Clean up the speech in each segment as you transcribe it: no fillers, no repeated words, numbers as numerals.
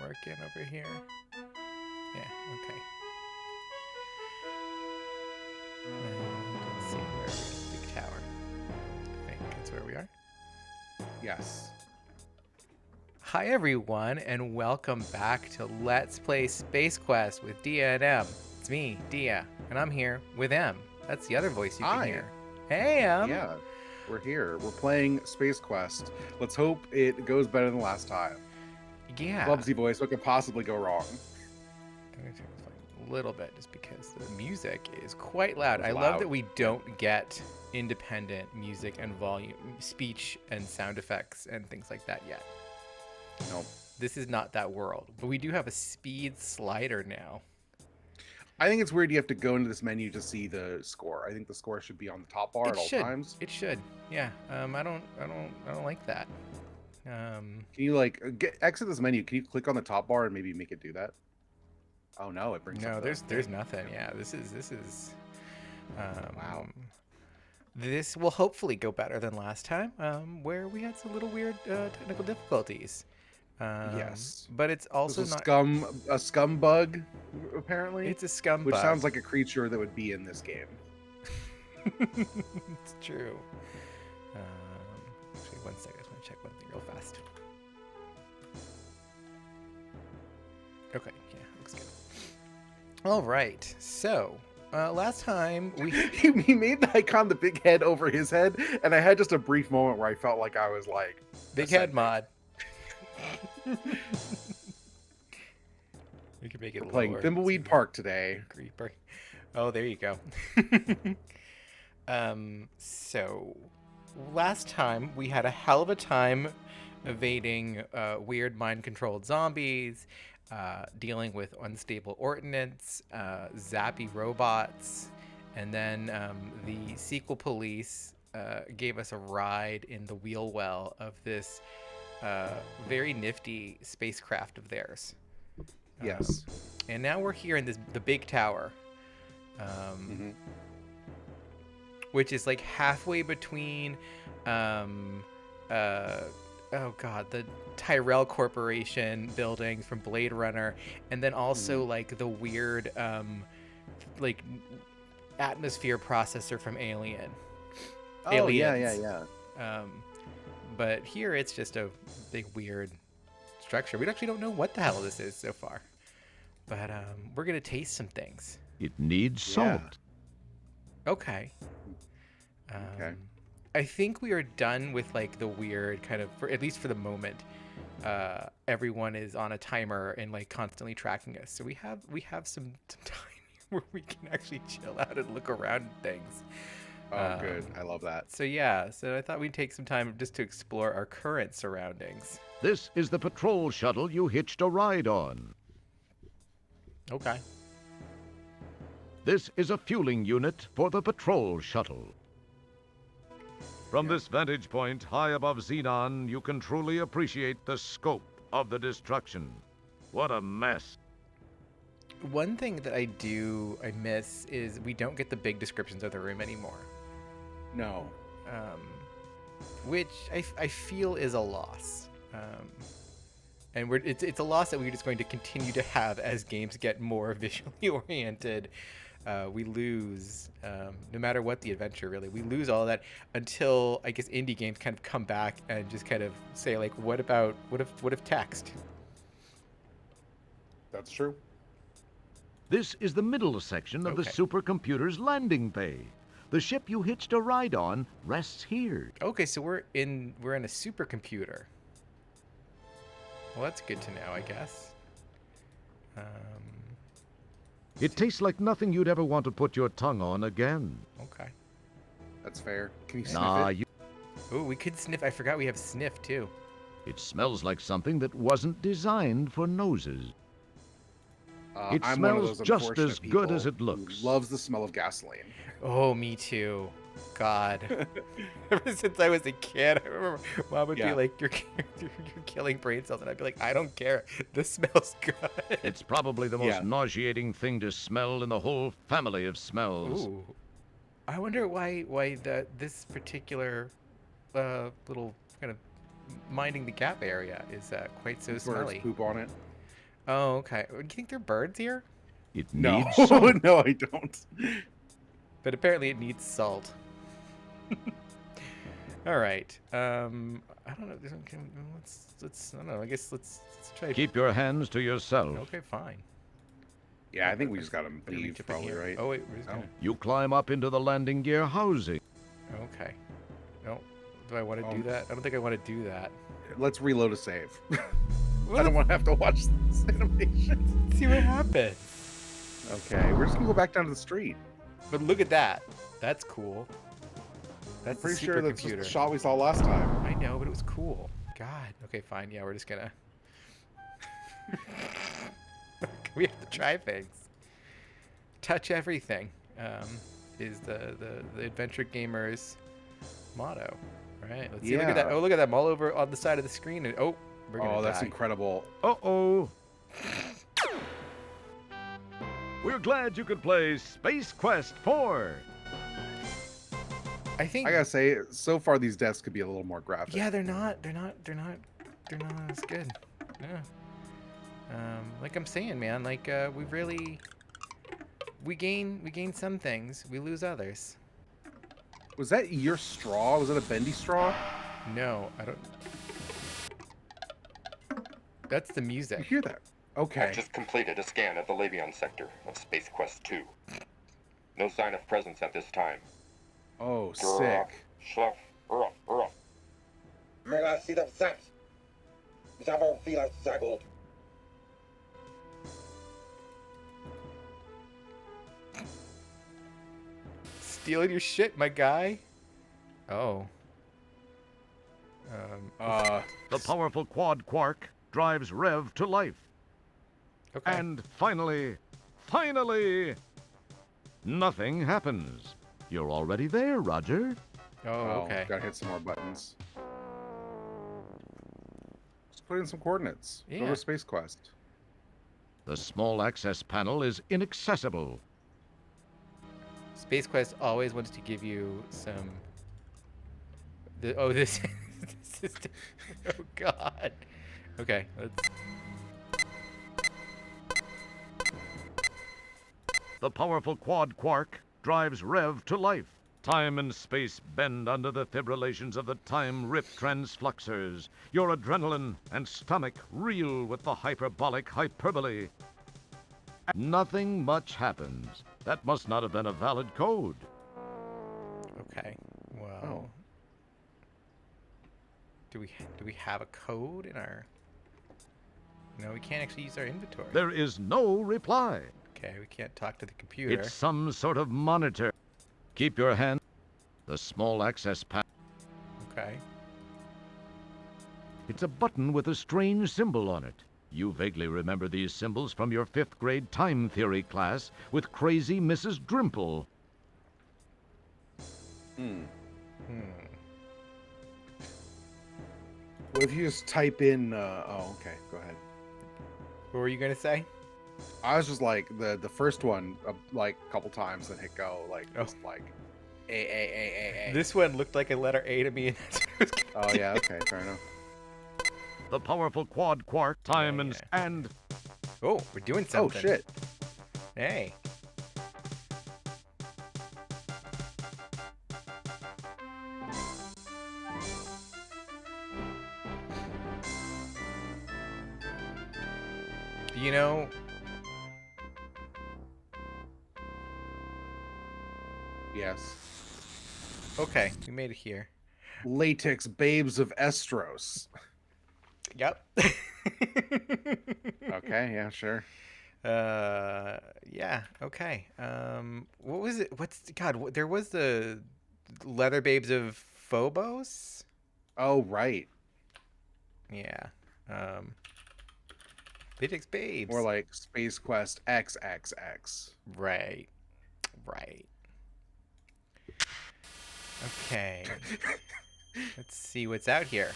working over here? Yeah, okay. Let's see, where are we? Big tower. I think that's where we are. Yes. Hi everyone, and welcome back to Let's Play Space Quest with Dia and M. It's me, Dia, and I'm here with M. That's the other voice you can Hi. hear. Hey, M. Yeah, we're here. We're playing Space Quest. Let's hope it goes better than last time. Yeah. Bubsy voice, what could possibly go wrong? I'm going to turn this like a little bit just because the music is quite loud. It's I love that loud. we don't get independent music and volume, speech and sound effects and things like that yet. Nope. This is not that world, but we do have a speed slider now. I think it's weird you have to go into this menu to see the score. I think the score should be on the top bar at all times. It should. Yeah. I don't like that. Can you exit this menu? Can you click on the top bar and maybe make it do that? Oh no, it brings no. up There's nothing. Yeah. This is. Wow. This will hopefully go better than last time, where we had some little weird technical difficulties. Yes. But it's also There's not a scum bug, apparently. It's a scum which bug. sounds like a creature that would be in this game. It's true. Actually, 1 second. I just want to check one thing real fast. Okay, yeah, looks good. All right, so last time we he made the icon the big head over his head, and I had just a brief moment where I felt like I was like big head mod. We can make it We're playing lower. Thimbleweed Park today. Creeper. Oh, there you go. So last time we had a hell of a time evading weird mind-controlled zombies, dealing with unstable ordnance, zappy robots, and then the sequel police gave us a ride in the wheel well of this very nifty spacecraft of theirs. Yes. And now we're here in the big tower, which is like halfway between, oh god, the Tyrell Corporation buildings from Blade Runner, and then also like the weird, like atmosphere processor from Alien. Oh, Aliens. yeah. But here it's just a big weird structure. We actually don't know what the hell this is so far. But we're going to taste some things. It needs salt. Okay. Okay. I think we are done with like the weird kind of, at least for the moment, everyone is on a timer and like constantly tracking us. So we have some time where we can actually chill out and look around at things. Oh, good. I love that. So yeah, so I thought we'd take some time just to explore our current surroundings. This is the patrol shuttle you hitched a ride on. Okay. This is a fueling unit for the patrol shuttle. From this vantage point, high above Xenon, you can truly appreciate the scope of the destruction. What a mess. One thing that I miss is we don't get the big descriptions of the room anymore. No. Which I feel is a loss. And it's a loss that we're just going to continue to have as games get more visually oriented. We lose, no matter what the adventure, really, we lose all of that until I guess indie games kind of come back and just kind of say like, what if text? That's true. This is the middle section of the supercomputer's landing bay. The ship you hitched a ride on rests here. Okay, so we're in a supercomputer. Well, that's good to know, I guess. It tastes like nothing you'd ever want to put your tongue on again. Okay. That's fair. Can you sniff Nah, it? Oh, we could sniff. I forgot we have sniff too. It smells like something that wasn't designed for noses. It I'm one of smells those just unfortunate as good as people it looks. who loves the smell of gasoline. Oh, me too. God. Ever since I was a kid, I remember Mom would be like, you're killing brain cells. And I'd be like, I don't care. This smells good. It's probably the most nauseating thing to smell in the whole family of smells. Ooh. I wonder why this particular little kind of minding the gap area is quite so smelly. Birds poop on it. Oh, okay. Do you think they're birds here? It No, needs salt. no, I don't. But apparently it needs salt. All right. I don't know. Let's. I don't know. I guess let's try. Keep your hands to yourself. Okay, fine. Yeah, I think we just gotta Better leave, reach up in probably, here. right? Oh wait, we're just Oh. gonna. You climb up into the landing gear housing. Okay. No. Do I want to do that? I don't think I want to do that. Let's reload a save. I Well, don't want to have to watch this animation. let's see what happens. Okay, we're just gonna go back down to the street. But look at that. That's cool. That's I'm pretty the sure that's just computer. the shot we saw last time. I know, but it was cool. God. Okay, fine. Yeah, we're just gonna. We have to try things. Touch everything. Is the adventure gamer's motto. All right. Let's see. Look at that. Yeah. Oh, look at them all over on the side of the screen. And oh, we're gonna Oh, that's die. incredible. Uh-oh. We're glad you could play Space Quest 4. I think. I gotta say, so far these deaths could be a little more graphic. Yeah, they're not as good. Yeah. Like I'm saying, man, like we gain some things, we lose others. Was that your straw? Was that a bendy straw? No, I don't. That's the You music. hear that? Okay. I've just completed a scan of the Labion sector of Space Quest 2. No sign of presence at this time. Oh, sick. Schluff, ruff. Mais là, c'est dans ça. Nous avons fait la seconde. Stealing your shit, my guy. Oh. The powerful quad quark drives Rev to life. Okay. And finally, nothing happens. You're already there, Roger. Oh, okay. Gotta hit some more buttons. Just put in some coordinates. Go Yeah. to Space Quest. The small access panel is inaccessible. Space Quest always wants to give you some. This. This is. Oh God. Okay. Let's. The powerful quad quark drives Rev to life. Time and space bend under the fibrillations of the time-rip transfluxers. Your adrenaline and stomach reel with the hyperbolic hyperbole. Nothing much happens. That must not have been a valid code. Okay. Well. Oh. Do we have a code in our? No, we can't actually use our inventory. There is no reply. Okay, we can't talk to the computer. It's some sort of monitor. Keep your hand. The small access panel. Okay. It's a button with a strange symbol on it. You vaguely remember these symbols from your 5th grade time theory class with crazy Mrs. Drimple. What if you just type in? Oh, okay. Go ahead. What were you gonna say? I was just like the first one, like a couple times, then hit go, like just like a. This one looked like a letter A to me. And that's what I was Oh yeah. Okay. Fair enough. The powerful quad quark time Yeah. and Oh, we're doing Oh something. shit. Hey. You know, Yes. okay, we made it here. Latex babes of Estros. Yep. Okay. Yeah. Sure. Yeah, okay. What was it? There was the Leather Babes of Phobos? Oh right. Yeah. Latex Babes. More like Space Quest XXX. Right. Right. Okay. Let's see what's out here.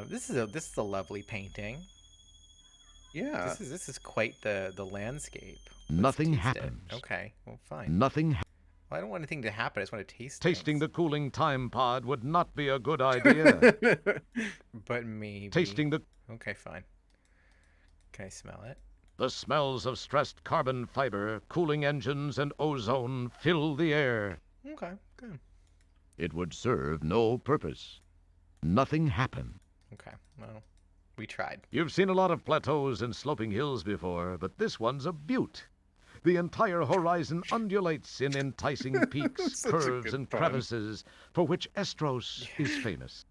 This is a lovely painting. Yeah. This is quite the landscape. Let's Nothing taste it. happens. Okay, well fine. nothing. Well, I don't want anything to happen. I just want to taste Tasting the things. cooling time pod would not be a good idea. But maybe. Tasting the Okay, fine. Can I smell it? The smells of stressed carbon fiber, cooling engines, and ozone fill the air. Okay, good. It would serve no purpose. Nothing happened. Okay, well, we tried. You've seen a lot of plateaus and sloping hills before, but this one's a butte. The entire horizon undulates in enticing peaks, Such a curves, good and pun. crevices for which Estros is famous.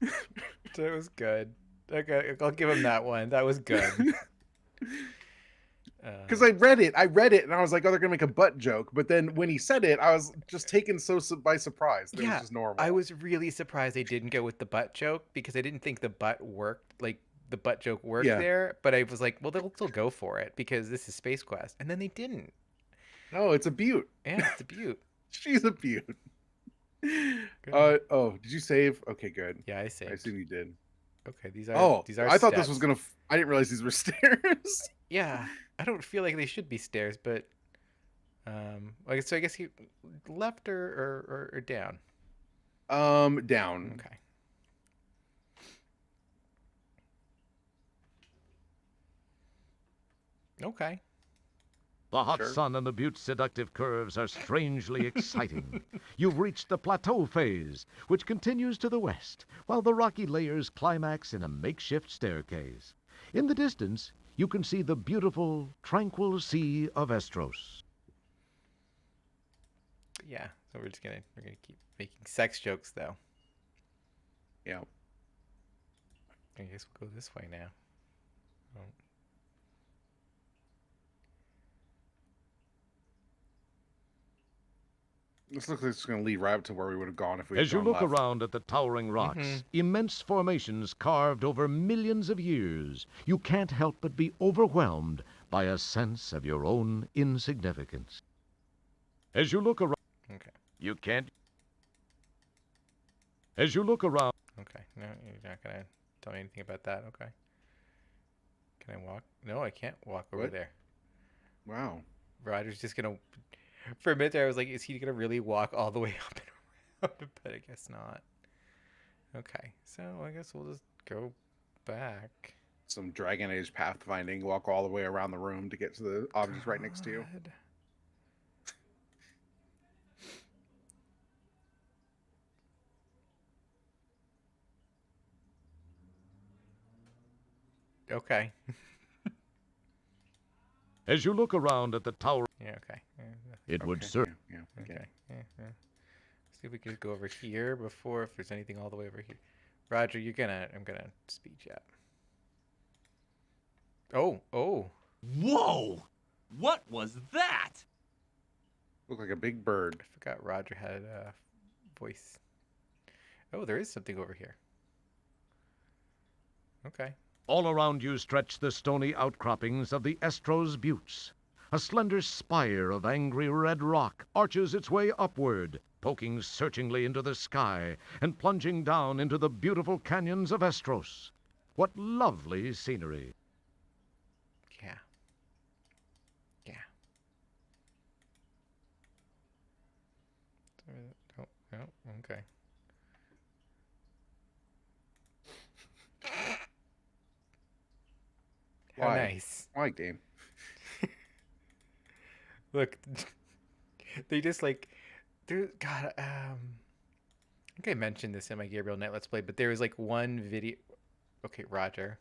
That was good. Okay, I'll give him that one. That was good. Because I read it, and I was like, "Oh, they're gonna make a butt joke." But then when he said it, I was just taken by surprise. It was just normal. I was really surprised they didn't go with the butt joke because I didn't think the butt worked. Like the butt joke worked Yeah. there, but I was like, well, they'll still go for it because this is Space Quest, and then they didn't. No, it's a beaut. Yeah, it's a beaut. She's a beaut. Good. Oh, did you save? Okay, good. Yeah, I I saved. assume you did. Okay, these are. Oh, these are. I thought this was steps. gonna. I didn't realize these were stairs. Yeah, I don't feel like they should be stairs, but so I guess you left or down. Down. Okay. Okay. The hot Sure. sun and the butte's seductive curves are strangely exciting. You've reached the plateau phase, which continues to the west, while the rocky layers climax in a makeshift staircase. In the distance, you can see the beautiful, tranquil sea of Estros. Yeah. So we're gonna keep making sex jokes though. Yeah. I guess we'll go this way now. Oh. This looks like it's gonna lead right up to where we would have gone if we. As you gone look left. around at the towering rocks, immense formations carved over millions of years, you can't help but be overwhelmed by a sense of your own insignificance. As you look around, Okay. you can't. As you look around, Okay. No, you're not gonna tell me anything about that. Okay. Can I walk? No, I can't walk over What? there. Wow. Roger's just gonna. For a minute there, I was like, is he gonna really walk all the way up and around? But I guess not. Okay. So I guess we'll just go back. Some Dragon Age pathfinding. Walk all the way around the room to get to the object right next to you. God. Okay. as you look around at the tower, Yeah. Okay. Yeah, it would Okay, serve. Yeah. okay. Yeah. See if we can go over here before if there's anything all the way over here. Roger, I'm gonna speed chat. Oh. Whoa! What was that? Look like a big bird. I forgot Roger had a voice. Oh, there is something over here. Okay. All around you stretch the stony outcroppings of the Estros Buttes. A slender spire of angry red rock arches its way upward, poking searchingly into the sky and plunging down into the beautiful canyons of Estros. What lovely scenery. Yeah. Oh, okay. How Why? nice. Why, game? Look, they just like, there. God, I think I mentioned this in my Gabriel Knight Let's Play, but there was like one video. Okay, Roger.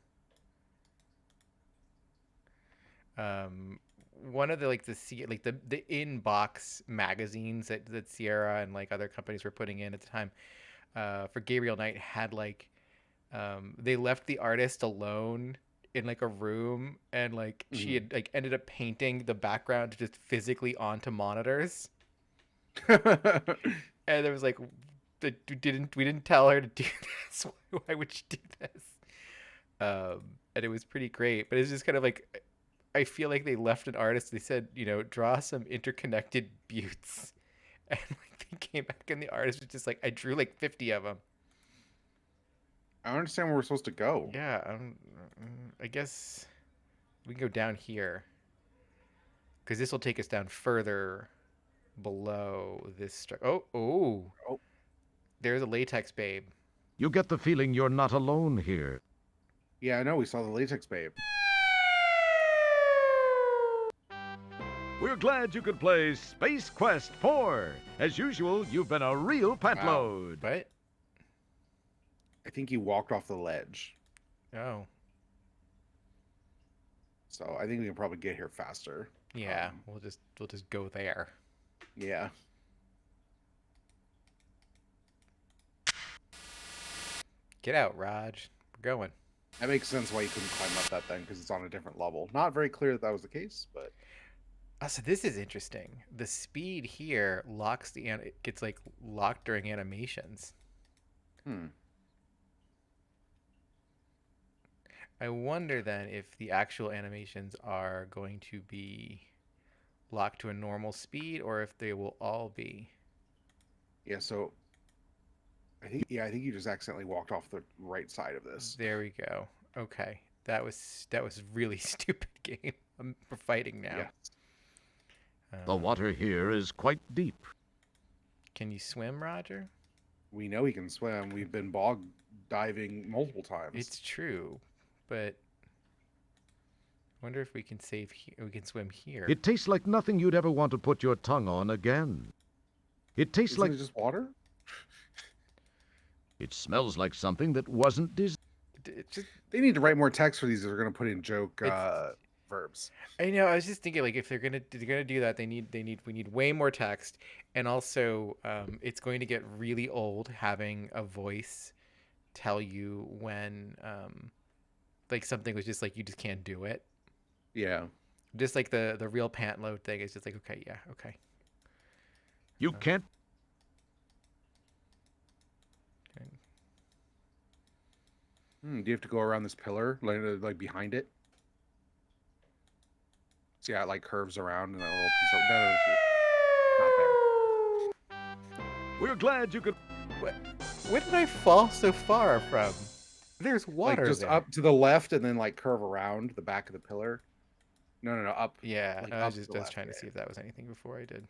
One of the like the inbox magazines that Sierra and like other companies were putting in at the time, for Gabriel Knight had like, they left the artist alone in like a room and like she had like ended up painting the background just physically onto monitors. And there was like, we didn't tell her to do this. Why would she do this? And it was pretty great, but it's just kind of like, I feel like they left an artist. They said, draw some interconnected buttes, and like they came back and the artist was just like, I drew like 50 of them. I don't understand where we're supposed to go. Yeah, I guess we can go down here because this will take us down further below this. Oh, there's a latex babe. You get the feeling you're not alone here. Yeah, I know. We saw the latex babe. We're glad you could play Space Quest 4. As usual, you've been a real pet Wow. load. What? I think he walked off the ledge. Oh. So I think we can probably get here faster. Yeah, we'll just go there. Yeah. Get out, Raj. We're going. That makes sense why you couldn't climb up that thing, because it's on a different level. Not very clear that was the case, but So this is interesting. The speed here locks it gets like locked during animations. I wonder then if the actual animations are going to be locked to a normal speed or if they will all be. yeah. So I think you just accidentally walked off the right side of this. There we go. Okay. That was really stupid game. We're fighting now. Yeah. The water here is quite deep. Can you swim, Roger? We know he can swim. We've been bog diving multiple times. It's true, but I wonder if we can we can swim here. It tastes like nothing you'd ever want to put your tongue on again. It tastes Isn't like... it just water? It smells like something that wasn't designed. It just, They need to write more text for these that are going to put in joke verbs. I know. I was just thinking, like, if they're gonna do that, we need way more text, and also, it's going to get really old having a voice tell you when, like something was just like you just can't do it. Yeah. Just like the real pant load thing is just like, okay, yeah, okay. You can't... Do you have to go around this pillar, like behind it? See how it like curves around and that little piece of not there. We're glad you could... Where did I fall so far from? There's water Like just there. up to the left and then like curve around the back of the pillar. No, up. Yeah, like, I up was to just the trying to left, see if that was anything before I did.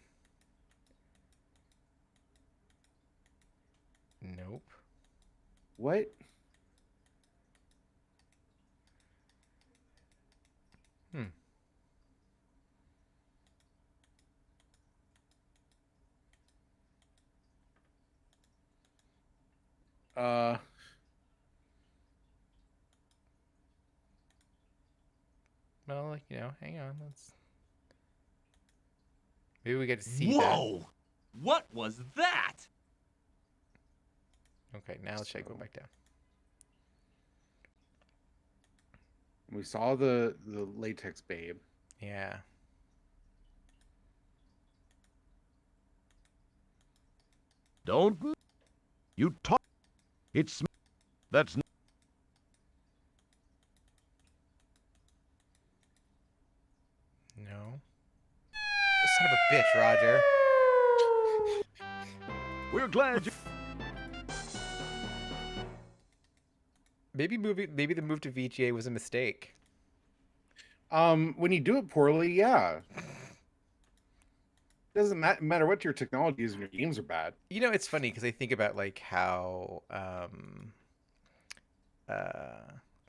Nope. What? Uh. Well, like, hang on. Maybe we get to see that. Whoa! What was that? Okay, now let's try to go back down. We saw the latex babe. Yeah. Don't... You talk... It's... That's... No. Son of a bitch, Roger. We're glad you... Maybe the move to VGA was a mistake. When you do it poorly, yeah. Doesn't matter what your technology is when your games are bad. It's funny because I think about like how that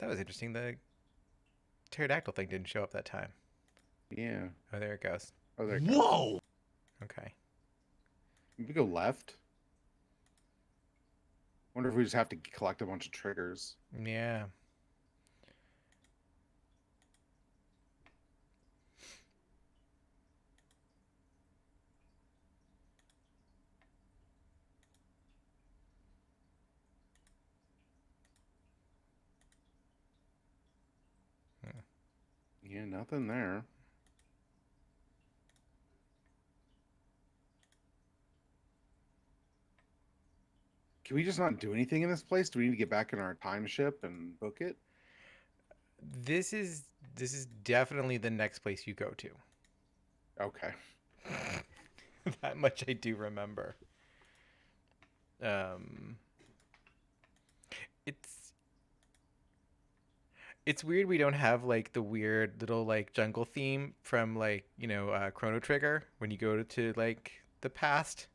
was interesting. The pterodactyl thing didn't show up that time. Yeah. Oh, there it goes. Oh, there it goes. Whoa! Okay. We go left. Wonder if we just have to collect a bunch of triggers. Yeah. Yeah, nothing there. Can we just not do anything in this place? Do we need to get back in our time ship and book it? This is definitely the next place you go to. Okay. That much I do remember. It's weird we don't have like the weird little like jungle theme from like Chrono Trigger when you go to like the past.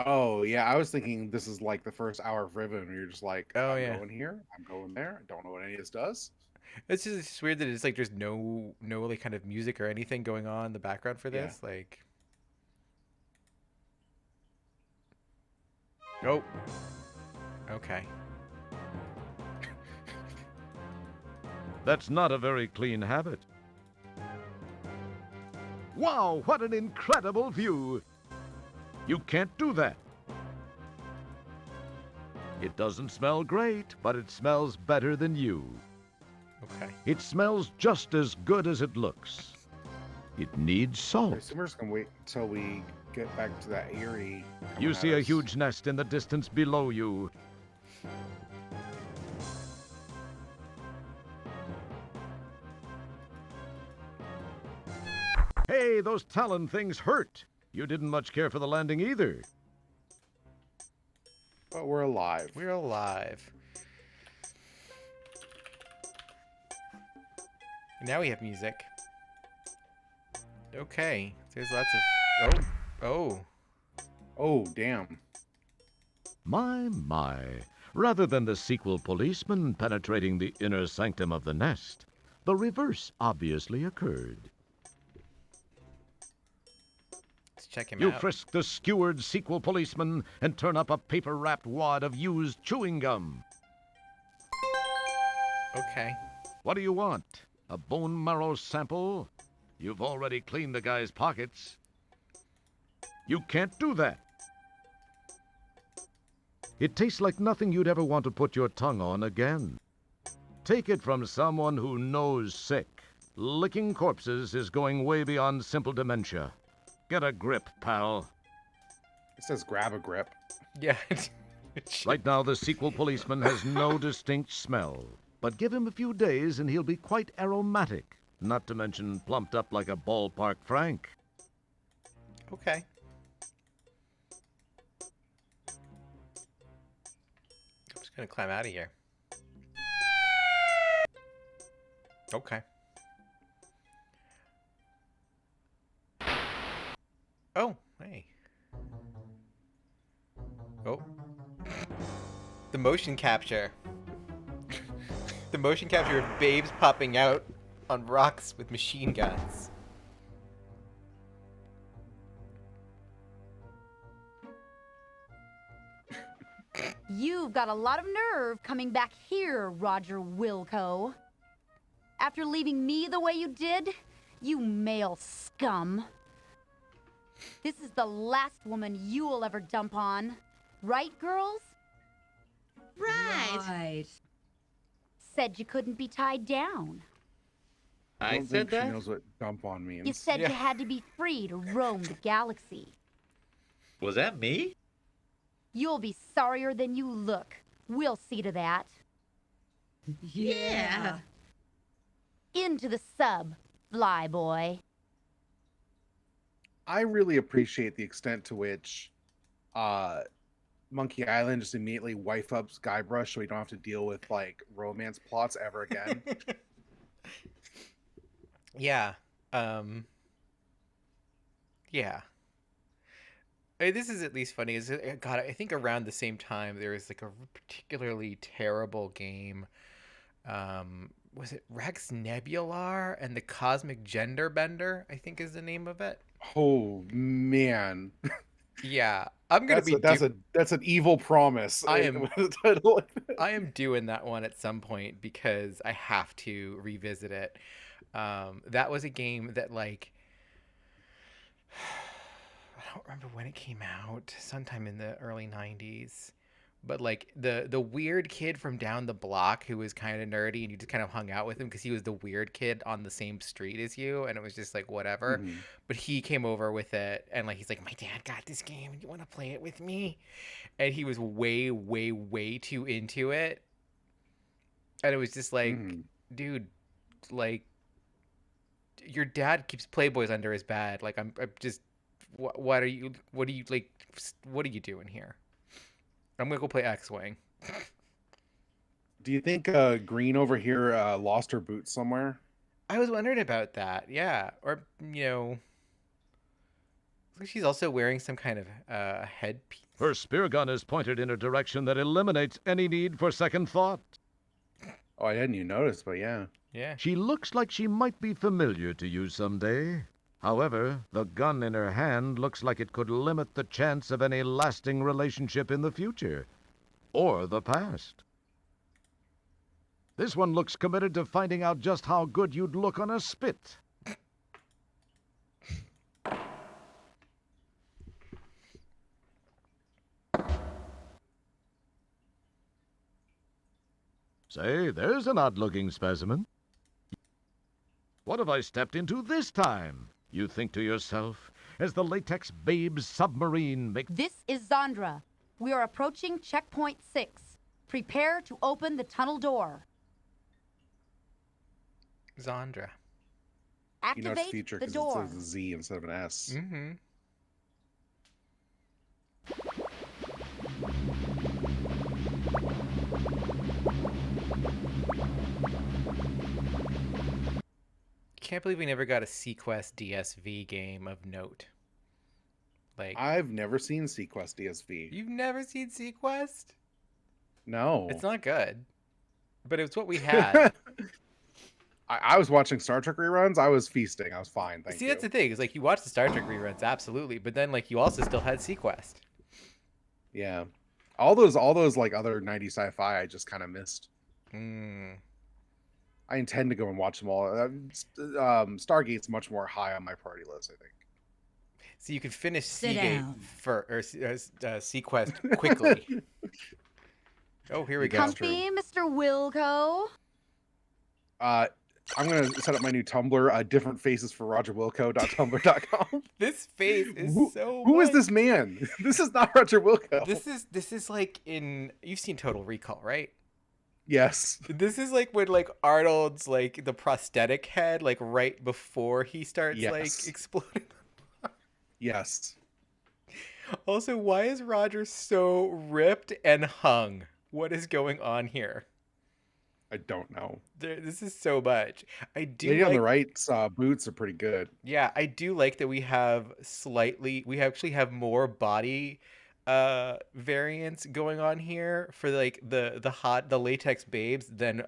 Oh, yeah. I was thinking this is like the first hour of Riven where you're just like, Oh, I'm yeah. going here, I'm going there. I don't know what any of this does. It's just weird that it's like there's no like kind of music or anything going on in the background for Yeah. this. Like, oh, okay. That's not a very clean habit. Wow, what an incredible view! You can't do that. It doesn't smell great, but it smells better than you. Okay. It smells just as good as it looks. It needs I salt. assume we're just gonna wait until we get back to that Erie. You see a huge nest in the distance below you. Hey, those Talon things hurt. You didn't much care for the landing either. But we're alive. We're alive. Now we have music. Okay. There's lots of. Oh. Oh, damn. My. Rather than the sequel policeman penetrating the inner sanctum of the nest, the reverse obviously occurred. Let's check him You out. frisk the skewered sequel policeman and turn up a paper-wrapped wad of used chewing gum. Okay. What do you want? A bone marrow sample? You've already cleaned the guy's pockets. You can't do that. It tastes like nothing you'd ever want to put your tongue on again. Take it from someone who knows sick. Licking corpses is going way beyond simple dementia. Get a grip, pal. It says grab a grip. Yeah. Right now, the sequel policeman has no distinct smell. But give him a few days and he'll be quite aromatic. Not to mention plumped up like a ballpark Frank. Okay. I'm just gonna climb out of here. Okay. Oh, hey. Oh. The motion capture. The motion capture of babes popping out on rocks with machine guns. You've got a lot of nerve coming back here, Roger Wilco. After leaving me the way you did, you male scum. This is the last woman you'll ever dump on. Right, girls? Right. Said you couldn't be tied down. I I don't said think she that? knows what dump on means. You said Yeah. you had to be free to roam the galaxy. Was that me? You'll be sorrier than you look. We'll see to that. Yeah. Into the sub, fly boy. I really appreciate the extent to which Monkey Island just immediately wife ups Guybrush so we don't have to deal with like romance plots ever again. Yeah. Yeah. This is at least funny. God, I think around the same time there was like a particularly terrible game. Was it Rex Nebular and the Cosmic Gender Bender? I think is the name of it. Oh man, Yeah, I'm gonna that's an evil promise. I am- with a title like that. I am doing that one at some point because I have to revisit it. That was a game that like I don't remember when it came out, sometime in the early 90s. But like the weird kid from down the block who was kind of nerdy and you just kind of hung out with him because he was the weird kid on the same street as you and it was just like whatever. Mhm. But he came over with it and like he's like, my dad got this game and you want to play it with me? And he was way, way, way too into it. And it was just like, Mhm. dude, like your dad keeps Playboys under his bed. Like I'm just what are you like what are you doing here? I'm gonna go play X-Wing. Do you think Green over here lost her boots somewhere? I was wondering about that. Yeah, or looks like she's also wearing some kind of headpiece. Her spear gun is pointed in a direction that eliminates any need for second thought. Oh, I hadn't even noticed, but yeah. Yeah. She looks like she might be familiar to you someday. However, the gun in her hand looks like it could limit the chance of any lasting relationship in the future. Or the past. This one looks committed to finding out just how good you'd look on a spit. Say, there's an odd-looking specimen. What have I stepped into this time? You think to yourself, as the latex babe's submarine makes... This is Zandra. We are approaching checkpoint 6. Prepare to open the tunnel door. Zandra. You know Activate it's future the because door. it says a Z instead of an S. Mm-hmm. Can't believe we never got a Sequest DSV game of note. Like, I've never seen Sequest DSV. you've never seen Sequest? No. It's not good. But it's what we had. I was watching Star Trek reruns. I was feasting. I was fine. Thank See, you. that's the thing. Is like you watch the Star Trek reruns, absolutely, but then like you also still had Sequest. Yeah. All those like other 90s sci-fi I just kind of missed. I intend to go and watch them all. Stargate's much more high on my priority list, I think. So you can finish Sit Seagate down. Sequest quickly. Oh, here we go. Comfy, Mr. Wilco. I'm gonna set up my new Tumblr, different faces for RogerWilco.tumblr.com. This face is so Who is much- this man? This is not Roger Wilco. This is like in you've seen Total Recall, right? Yes. This is like when like Arnold's like the prosthetic head, like right before he starts like Yes. exploding. Yes. Also, why is Roger so ripped and hung? What is going on here? I don't know. This is so much. I do Lady on the like, right boots are pretty good. yeah, I do like that we actually have more body variants going on here for like the latex babes than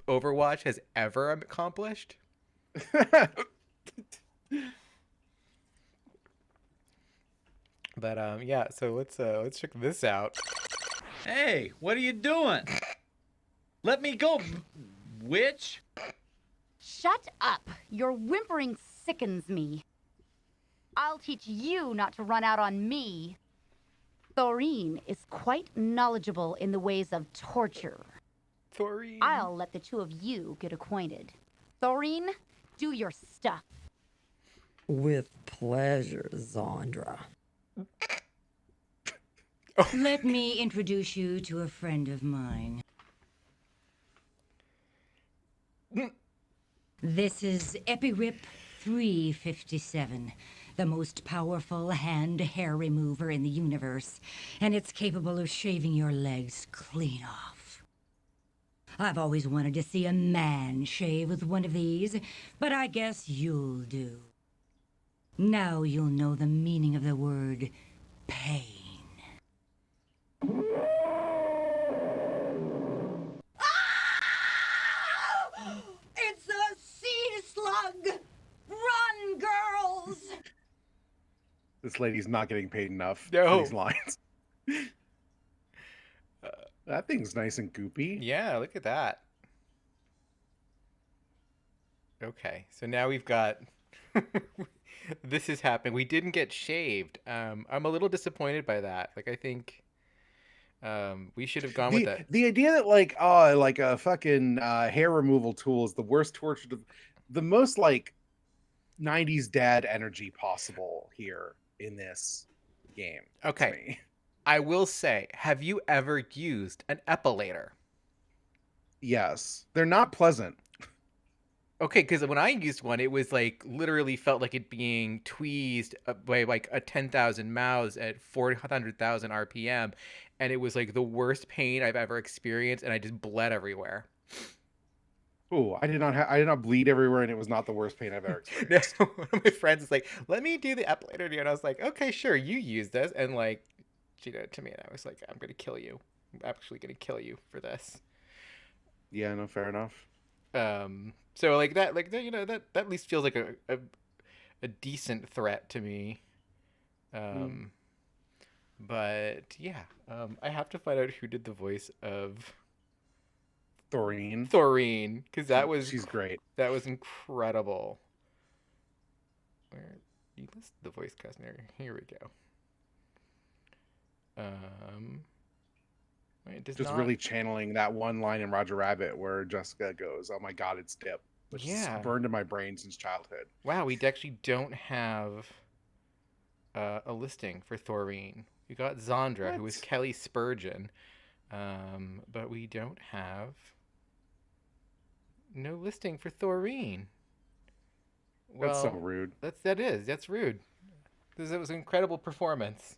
Overwatch has ever accomplished. But yeah, so let's check this out. Hey, what are you doing? Let me go, witch. Shut up. Your whimpering sickens me. I'll teach you not to run out on me. Thoreen is quite knowledgeable in the ways of torture. Thoreen. I'll let the two of you get acquainted. Thoreen, do your stuff. With pleasure, Zandra. Let me introduce you to a friend of mine. This is Epirip 357, the most powerful hand hair remover in the universe, and it's capable of shaving your legs clean off. I've always wanted to see a man shave with one of these, but I guess you'll do. Now you'll know the meaning of the word pain. It's a sea slug! Run, girls! This lady's not getting paid enough No. for these lines. That thing's nice and goopy. Yeah, look at that. Okay, so now we've got this is happening. We didn't get shaved. I'm a little disappointed by that. Like I think we should have gone with that. The idea that like a fucking hair removal tool is the worst torture, the most like 90s dad energy possible here in this game. to Okay. me. I will say, have you ever used an epilator? Yes, they're not pleasant. Okay, because when I used one, it was like literally felt like it being tweezed by like a 10,000 mouths at 400,000 RPM, and it was like the worst pain I've ever experienced, and I just bled everywhere. Oh, I did not bleed everywhere, and it was not the worst pain I've ever experienced. One of my friends is like, "Let me do the epilator," and I was like, "Okay, sure, you use this," and like she did it to me, and I was like, "I'm gonna kill you. I'm actually gonna kill you for this." Yeah, no, fair enough. So like that, that at least feels like a decent threat to me. Um, but yeah, I have to find out who did the voice of Thoreen. because She's great. that was incredible. Where you list the voice cast here we go. It does Just not... really channeling that one line in Roger Rabbit where Jessica goes, "Oh my God, it's Dip," which is burned in my brain since childhood. Wow, we actually don't have a listing for Thoreen. We got Zandra, who was Kelly Spurgeon, but we don't have no listing for Thoreen. Well, That's so rude. That's rude. It was an incredible performance.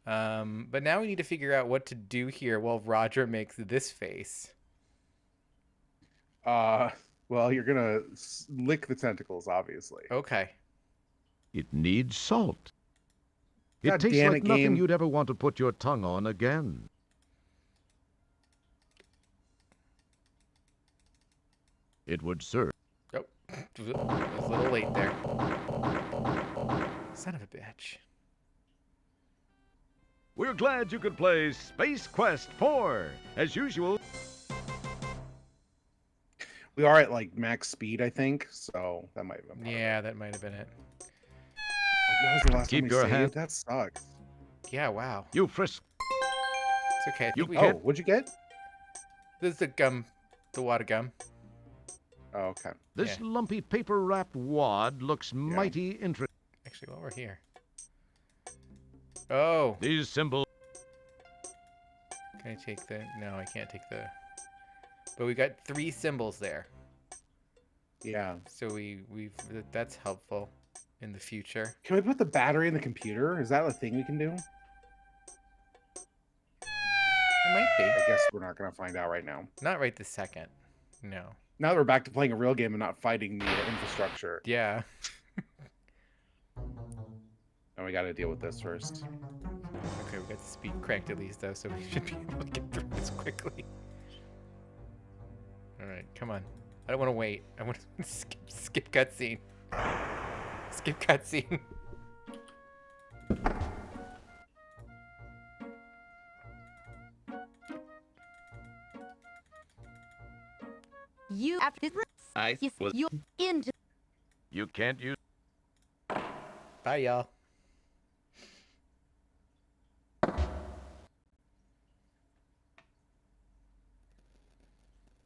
But now we need to figure out what to do here while Roger makes this face. Well, you're gonna lick the tentacles, obviously. Okay. It needs salt. It God tastes damn like it, nothing game. you'd ever want to put your tongue on again. It would serve. Oh, it was a little late there. Son of a bitch. We're glad you could play Space Quest 4. As usual, We are at like max speed, I think, so that might have been. Yeah, that might have been it. When was the last Keep time we your saved? hand- That sucks. Yeah, wow. you frisk. It's okay. I You think we can't- Oh, what'd you get? This is the water gum. Oh, okay. This Yeah. lumpy paper-wrapped wad looks mighty interesting. Actually, while we're here. Oh, These symbols. can I take the... No, I can't take the... But we got 3 symbols there. Yeah. So that's helpful in the future. Can we put the battery in the computer? Is that a thing we can do? It might be. I guess we're not gonna find out right now. Not right this second. No. Now that we're back to playing a real game and not fighting the infrastructure, Yeah. and we got to deal with this first. Okay, we got the speed cranked at least, though, so we should be able to get through this quickly. Alright, come on. I don't want to wait. I want to skip cutscene. Skip cutscene. You after this, I yes, was- you into You can't use. Bye, y'all.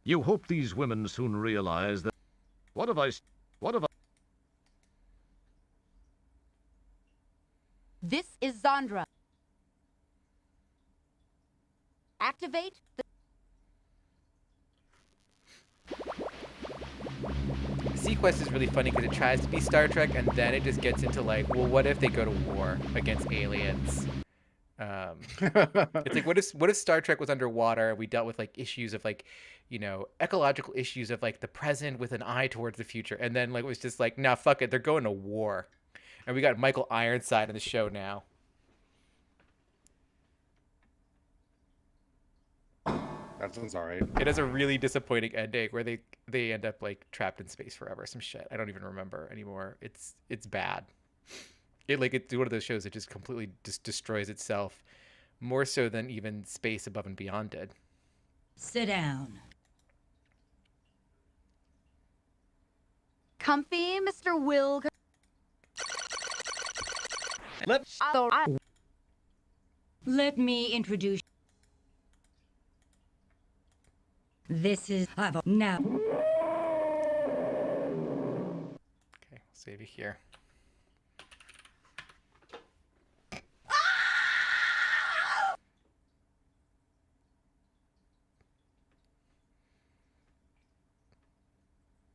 You hope these women soon realize that. What have I? This is Zandra. Activate the Sequest is really funny because it tries to be Star Trek and then it just gets into like, well, what if they go to war against aliens? It's like, what if Star Trek was underwater and we dealt with like issues of like, ecological issues of like the present with an eye towards the future, and then like it was just like, nah, fuck it, they're going to war, and we got Michael Ironside in the show now. That sounds alright. It has a really disappointing ending where they end up like trapped in space forever. Some shit I don't even remember anymore. It's bad. It's one of those shows that just completely destroys itself, more so than even Space Above and Beyond did. Sit down. comfy, Mr. Wilk. Let me introduce. This is now. Okay, we'll save you here.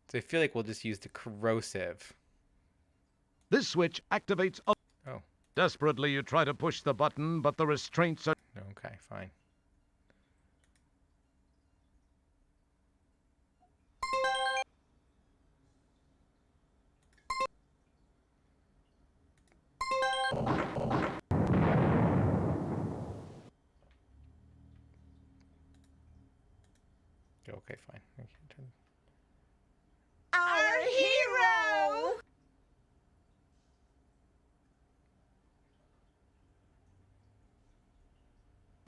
So I feel like we'll just use the corrosive. This switch activates. Oh. Desperately, you try to push the button, but the restraints are. Okay, fine. Okay, fine. I can't turn.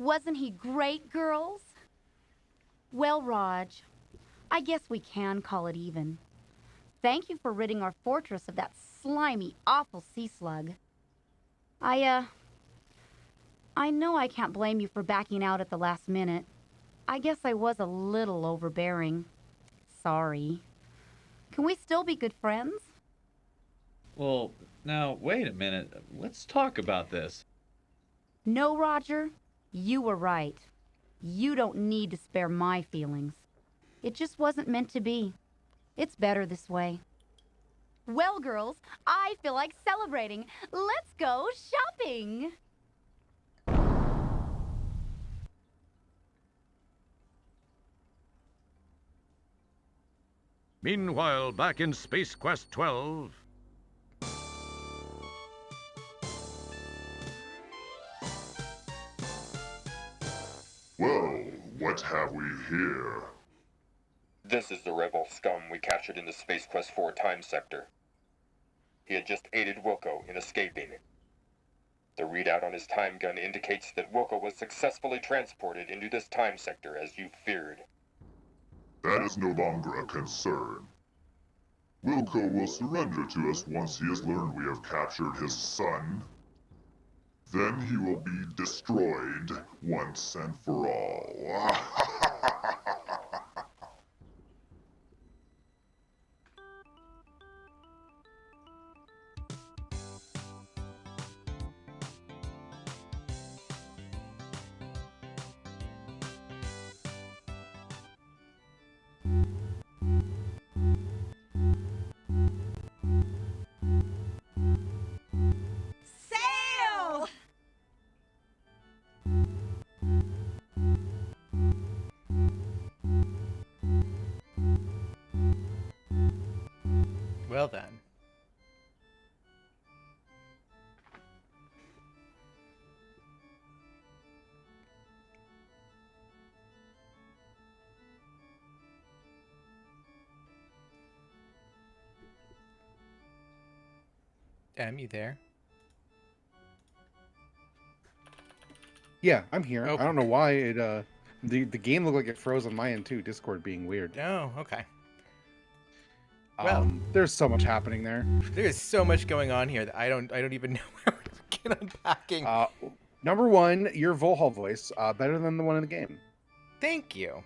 Wasn't he great, girls? Well, Raj, I guess we can call it even. Thank you for ridding our fortress of that slimy, awful sea slug. I know I can't blame you for backing out at the last minute. I guess I was a little overbearing. Sorry. Can we still be good friends? Well, now, wait a minute. Let's talk about this. No, Roger. You were right. You don't need to spare my feelings. It just wasn't meant to be. It's better this way. Well, girls, I feel like celebrating. Let's go shopping! Meanwhile, back in Space Quest 12. Well, what have we here? This is the rebel scum we captured in the Space Quest 4 time sector. He had just aided Wilco in escaping. The readout on his time gun indicates that Wilco was successfully transported into this time sector as you feared. That is no longer a concern. Wilco will surrender to us once he has learned we have captured his son. Then he will be destroyed once and for all. Sail! Well then. Em, you there? Yeah, I'm here. Oh. I don't know why it the game looked like it froze on my end too. Discord being weird. Oh, okay. Well, There's so much happening there. there's so much going on here that I don't even know where to begin unpacking. Number one, your Volhall voice better than the one in the game. Thank you.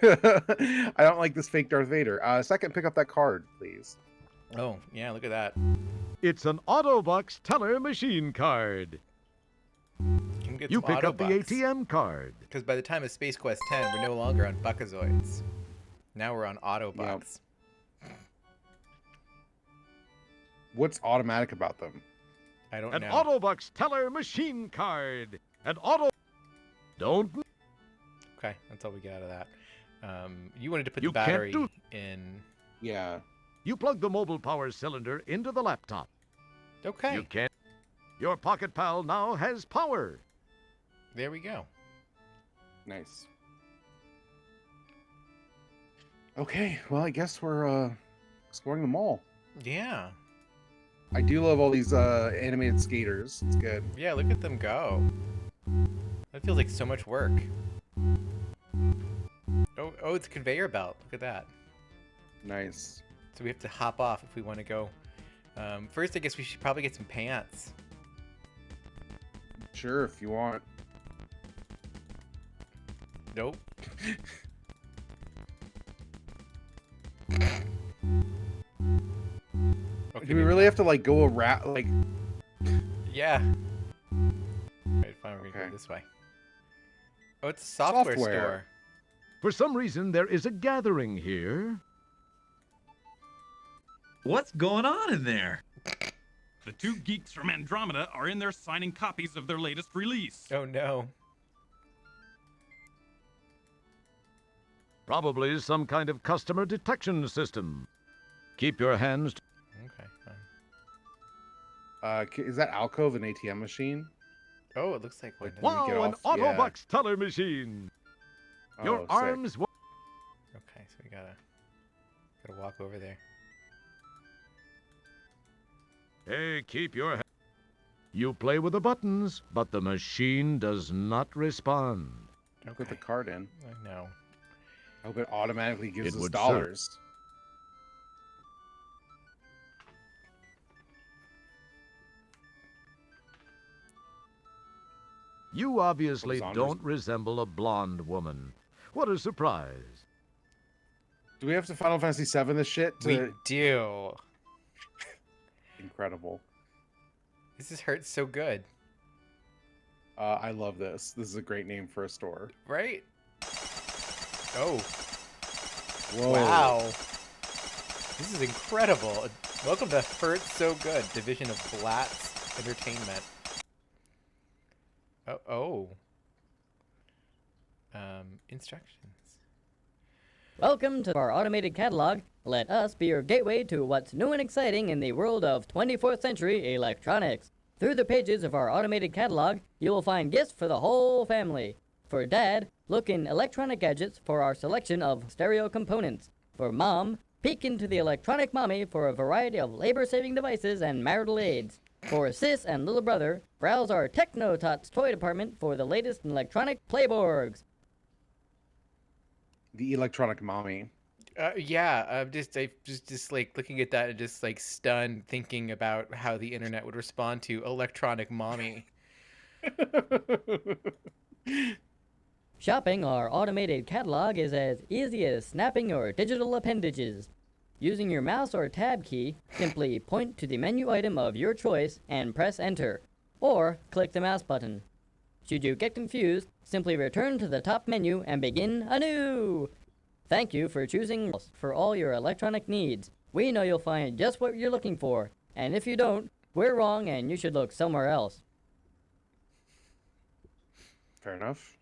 I don't like this fake Darth Vader. Second, pick up that card, please. Oh, yeah, look at that. It's an Autobox teller machine card. Can get You some pick up the Autobucks. ATM card. Because by the time of Space Quest 10, we're no longer on Buckazoids. Now we're on Autobucks. What's automatic about them? I don't An know. Autobox teller machine card. An auto. Don't. Okay, that's all we get out of that. You wanted to put You the can't battery do- in. Yeah. You plug the mobile power cylinder into the laptop. Okay, You can't. Your Pocket Pal now has power. there we go. Nice. Okay, well, I guess we're exploring the mall. Yeah. I do love all these animated skaters. It's good. Yeah, look at them go. That feels like so much work. Oh, it's a conveyor belt. Look at that. Nice. So we have to hop off if we want to go. First, I guess we should probably get some pants. Sure, if you want. Nope. Okay, Do we really have to like go around? Like, Yeah. Alright, fine, we're gonna Okay. go this way. Oh, it's a software Software. store. For some reason, there is a gathering here. What's going on in there? The two geeks from Andromeda are in there signing copies of their latest release. Oh no. Probably some kind of customer detection system. Keep your hands. Okay, fine. is that alcove an ATM machine? Oh, it looks like one. Like, doesn't it? get Wow, an off? Yeah. Autobox teller machine. Your Oh, sick. arms. Okay, so we gotta walk over there. Hey, keep your. You play with the buttons, but the machine does not respond. Don't put the card in. I know. I hope it automatically gives It us would dollars. You obviously Zombies. don't resemble a blonde woman. What a surprise. Do we have to Final Fantasy VII this shit? We do. Incredible. This just hurts so good. I love this. This is a great name for a store. Right? Oh. Whoa. Wow. This is incredible. Welcome to Hurts So Good, division of Blatz Entertainment. Oh. Instructions. Welcome to our automated catalog. Let us be your gateway to what's new and exciting in the world of 24th century electronics. Through the pages of our automated catalog, you will find gifts for the whole family. For Dad, look in electronic gadgets for our selection of stereo components. For Mom, peek into the electronic mommy for a variety of labor-saving devices and marital aids. For Sis and little brother, browse our Techno-Tots toy department for the latest in electronic playboards. The electronic mommy. Yeah, I'm just like looking at that and just like stunned, thinking about how the internet would respond to electronic mommy. Shopping our automated catalog is as easy as snapping your digital appendages. Using your mouse or tab key, simply point to the menu item of your choice and press enter, or click the mouse button. Should you get confused, simply return to the top menu and begin anew. Thank you for choosing us for all your electronic needs. We know you'll find just what you're looking for, and if you don't, we're wrong and you should look somewhere else. Fair enough.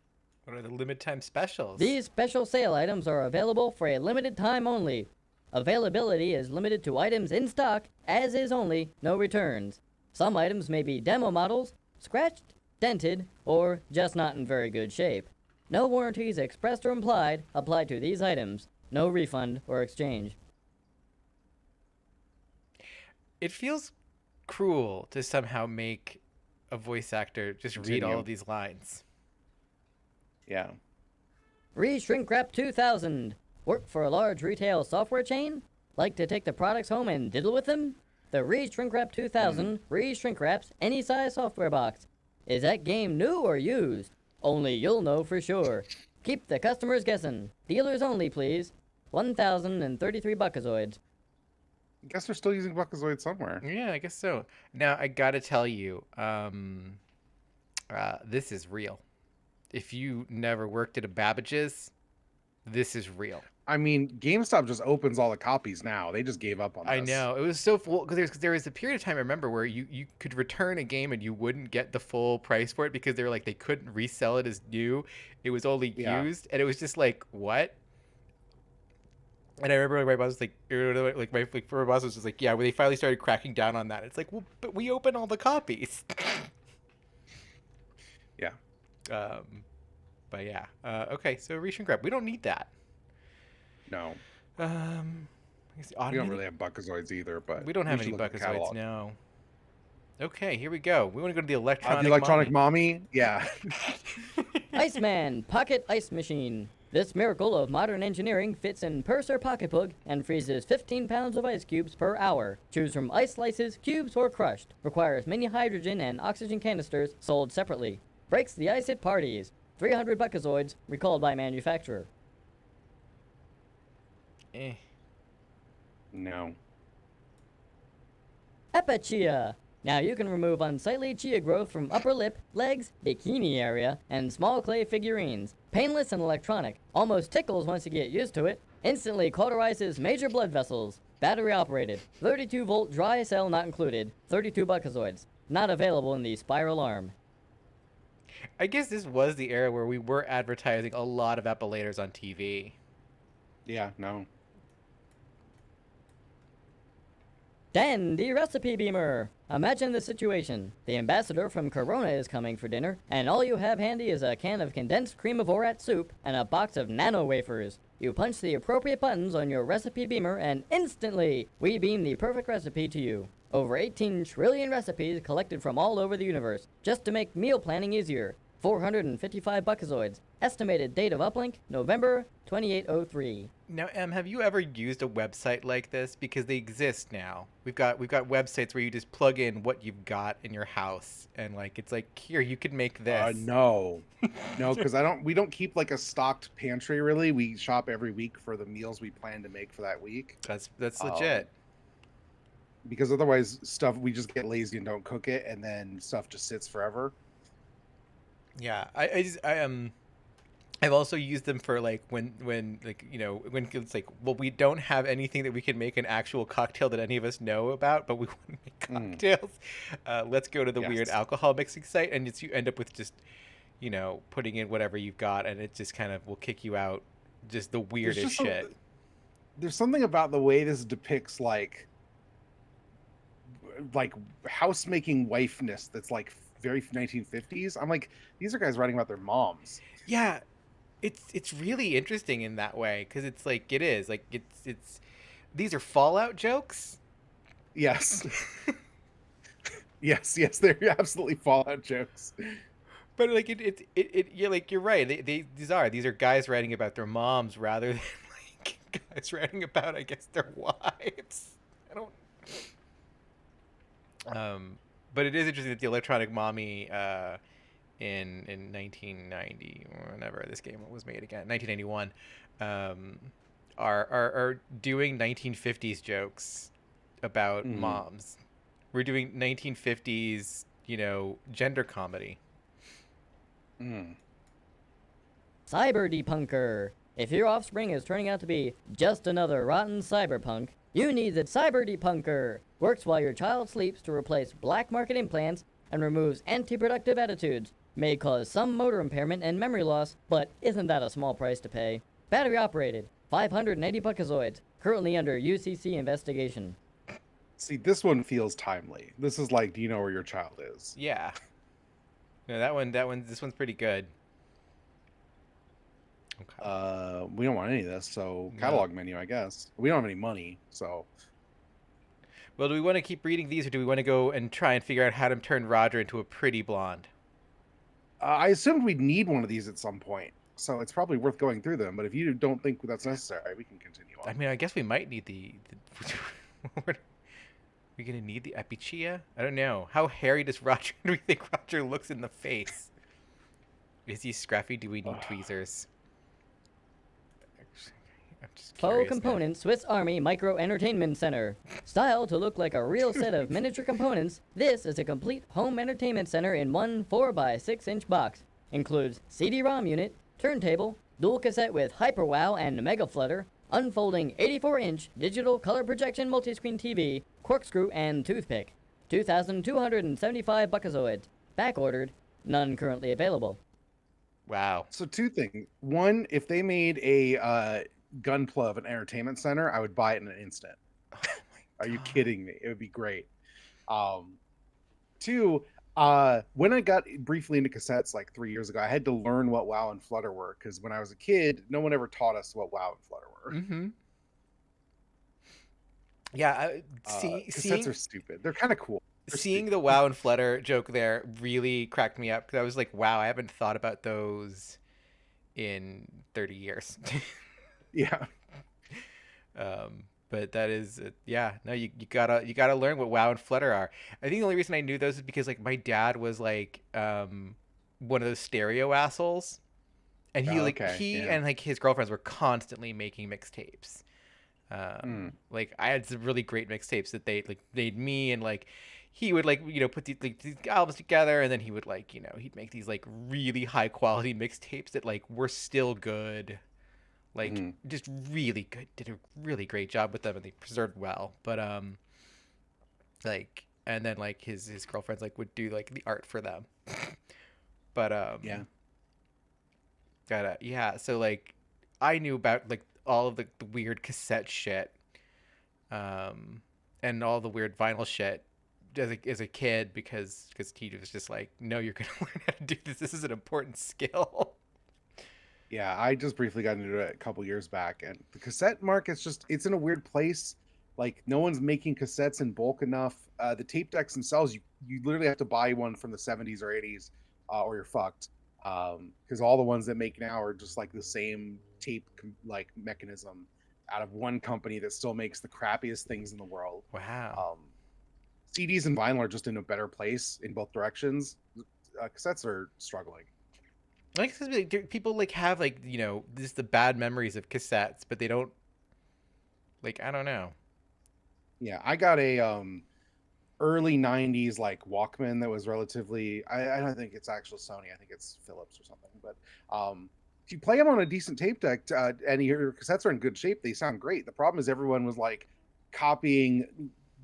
What are the limit time specials? These special sale items are available for a limited time only. Availability is limited to items in stock, as is only, no returns. Some items may be demo models, scratched, dented, or just not in very good shape. No warranties expressed or implied apply to these items. No refund or exchange. It feels cruel to somehow make a voice actor just read all of these lines. Yeah. Re-Shrink Wrap 2000. Work for a large retail software chain? Like to take the products home and diddle with them? The Re-Shrink Wrap 2000 re-shrink wraps any size software box. Is that game new or used? Only you'll know for sure. Keep the customers guessing. Dealers only, please. 1,033 buckazoids. I guess they're still using buckazoid somewhere. Yeah, I guess so. Now, I gotta tell you, this is real. If you never worked at a Babbage's, this is real. I mean, GameStop just opens all the copies now. They just gave up on this. I know. It was so full because there was a period of time I remember where you could return a game and you wouldn't get the full price for it because they were like they couldn't resell it as new. It was only used, and it was just like what? And I remember my boss was like my boss was just like, yeah, when they finally started cracking down on that, it's like, well, but we open all the copies. Yeah. But yeah. Okay, so Re-Shrink Wrap. We don't need that. No. I guess We don't really have buckazoids either, but we don't have should any look at the buckazoids, catalog. no. Okay, here we go. We want to go to the electronic. The electronic mommy? Yeah. Iceman Pocket Ice Machine. This miracle of modern engineering fits in purse or pocketbook and freezes 15 pounds of ice cubes per hour. Choose from ice slices, cubes, or crushed. Requires many hydrogen and oxygen canisters sold separately. Breaks the ice at parties. 300 buckazoids recalled by manufacturer. No. Epachia. Now you can remove unsightly chia growth from upper lip, legs, bikini area, and small clay figurines. Painless and electronic. Almost tickles once you get used to it. Instantly cauterizes major blood vessels. Battery operated. 32 volt dry cell not included. 32 buckazoids. Not available in the spiral arm. I guess this was the era where we were advertising a lot of epilators on TV. Yeah, no. Dandy Recipe Beamer. Imagine the situation. The ambassador from Corona is coming for dinner, and all you have handy is a can of condensed cream of Orat soup and a box of nano wafers. You punch the appropriate buttons on your recipe beamer, and instantly, we beam the perfect recipe to you. Over 18 trillion recipes collected from all over the universe, just to make meal planning easier. 455 buckazoids. Estimated date of uplink, November 2803. Now, Em, have you ever used a website like this? Because they exist now. We've got websites where you just plug in what you've got in your house, and like it's like, here, you could make this. No, because we don't keep like a stocked pantry really. We shop every week for the meals we plan to make for that week. That's legit. Because otherwise, stuff we just get lazy and don't cook it, and then stuff just sits forever. Yeah, I've also used them for like when like when it's like, well, we don't have anything that we can make an actual cocktail that any of us know about, but we want to make cocktails. Let's go to the weird alcohol mixing site, and you end up with just putting in whatever you've got, and it just kind of will kick you out just the weirdest shit. There's something about the way this depicts like house making wifeness that's like very 1950s. I'm like, these are guys writing about their moms. Yeah, it's really interesting in that way, because it's like it's these are Fallout jokes. Yes. yes, they're absolutely Fallout jokes. But like you're right. These are guys writing about their moms rather than like guys writing about, I guess, their wives. I don't. But it is interesting that the Electronic Mommy in 1990, or whenever this game was made again, 1991, are doing 1950s jokes about moms. We're doing 1950s, gender comedy. Cyber Depunker. If your offspring is turning out to be just another rotten cyberpunk, you need the Cyber Depunker. Works while your child sleeps to replace black market implants and removes anti-productive attitudes. May cause some motor impairment and memory loss, but isn't that a small price to pay? Battery operated, 580 buckazoids, currently under UCC investigation. See, this one feels timely. This is like, do you know where your child is? Yeah. No, this one's pretty good. Okay. We don't want any of this, so catalog menu, I guess. We don't have any money, so. Well, do we want to keep reading these, or do we want to go and try and figure out how to turn Roger into a pretty blonde? I assumed we'd need one of these at some point, so it's probably worth going through them. But if you don't think that's necessary, we can continue on. I mean, I guess we might need the are we gonna need the Epichia? I don't know. How hairy do we think Roger looks in the face? Is he scruffy? Do we need tweezers? I'm just Faux Components Swiss Army Micro Entertainment Center. Style to look like a real set of miniature components, this is a complete home entertainment center in one 4x6-inch box. Includes CD-ROM unit, turntable, dual cassette with HyperWow and Mega Flutter, unfolding 84-inch digital color projection multiscreen TV, corkscrew, and toothpick. 2,275 buckazoids. Back ordered. None currently available. Wow. So two things. One, if they made a Gunpla of an entertainment center, I would buy it in an instant. Oh Are you kidding me? It would be great. Two, when I got briefly into cassettes like 3 years ago, I had to learn what WoW and Flutter were, because when I was a kid, no one ever taught us what WoW and Flutter were. Mm-hmm. Yeah, cassettes are stupid. They're kind of cool. Seeing the WoW and Flutter joke there really cracked me up, because I was like, wow, I haven't thought about those in 30 years. Yeah. But that is, no, you gotta learn what WoW and Flutter are. I think the only reason I knew those is because like my dad was like one of those stereo assholes, and he and like his girlfriends were constantly making mixtapes. Like I had some really great mixtapes that they like made me, and like he would like put these albums together, and then he would like he'd make these like really high quality mixtapes that like were still good. Like just really good, did a really great job with them, and they preserved well. But like, and then like his girlfriends like would do like the art for them. But so like I knew about like all of the weird cassette shit, and all the weird vinyl shit as a kid, because he was just like, no, you're gonna learn how to do this. This is an important skill. Yeah, I just briefly got into it a couple years back, and the cassette market, it's in a weird place Like no one's making cassettes in bulk enough. The tape decks themselves, you literally have to buy one from the 70s or 80s, or you're fucked. Because all the ones that make now are just like the same tape like mechanism out of one company that still makes the crappiest things in the world. Wow. CDs and vinyl are just in a better place in both directions. Cassettes are struggling. Like people like have like, you know, just the bad memories of cassettes, but they don't, like, I don't know. Yeah, I got a early 90s like Walkman that was relatively, I don't think it's actual Sony, I think it's Philips or something, but if you play them on a decent tape deck and your cassettes are in good shape, they sound great. The problem is everyone was like copying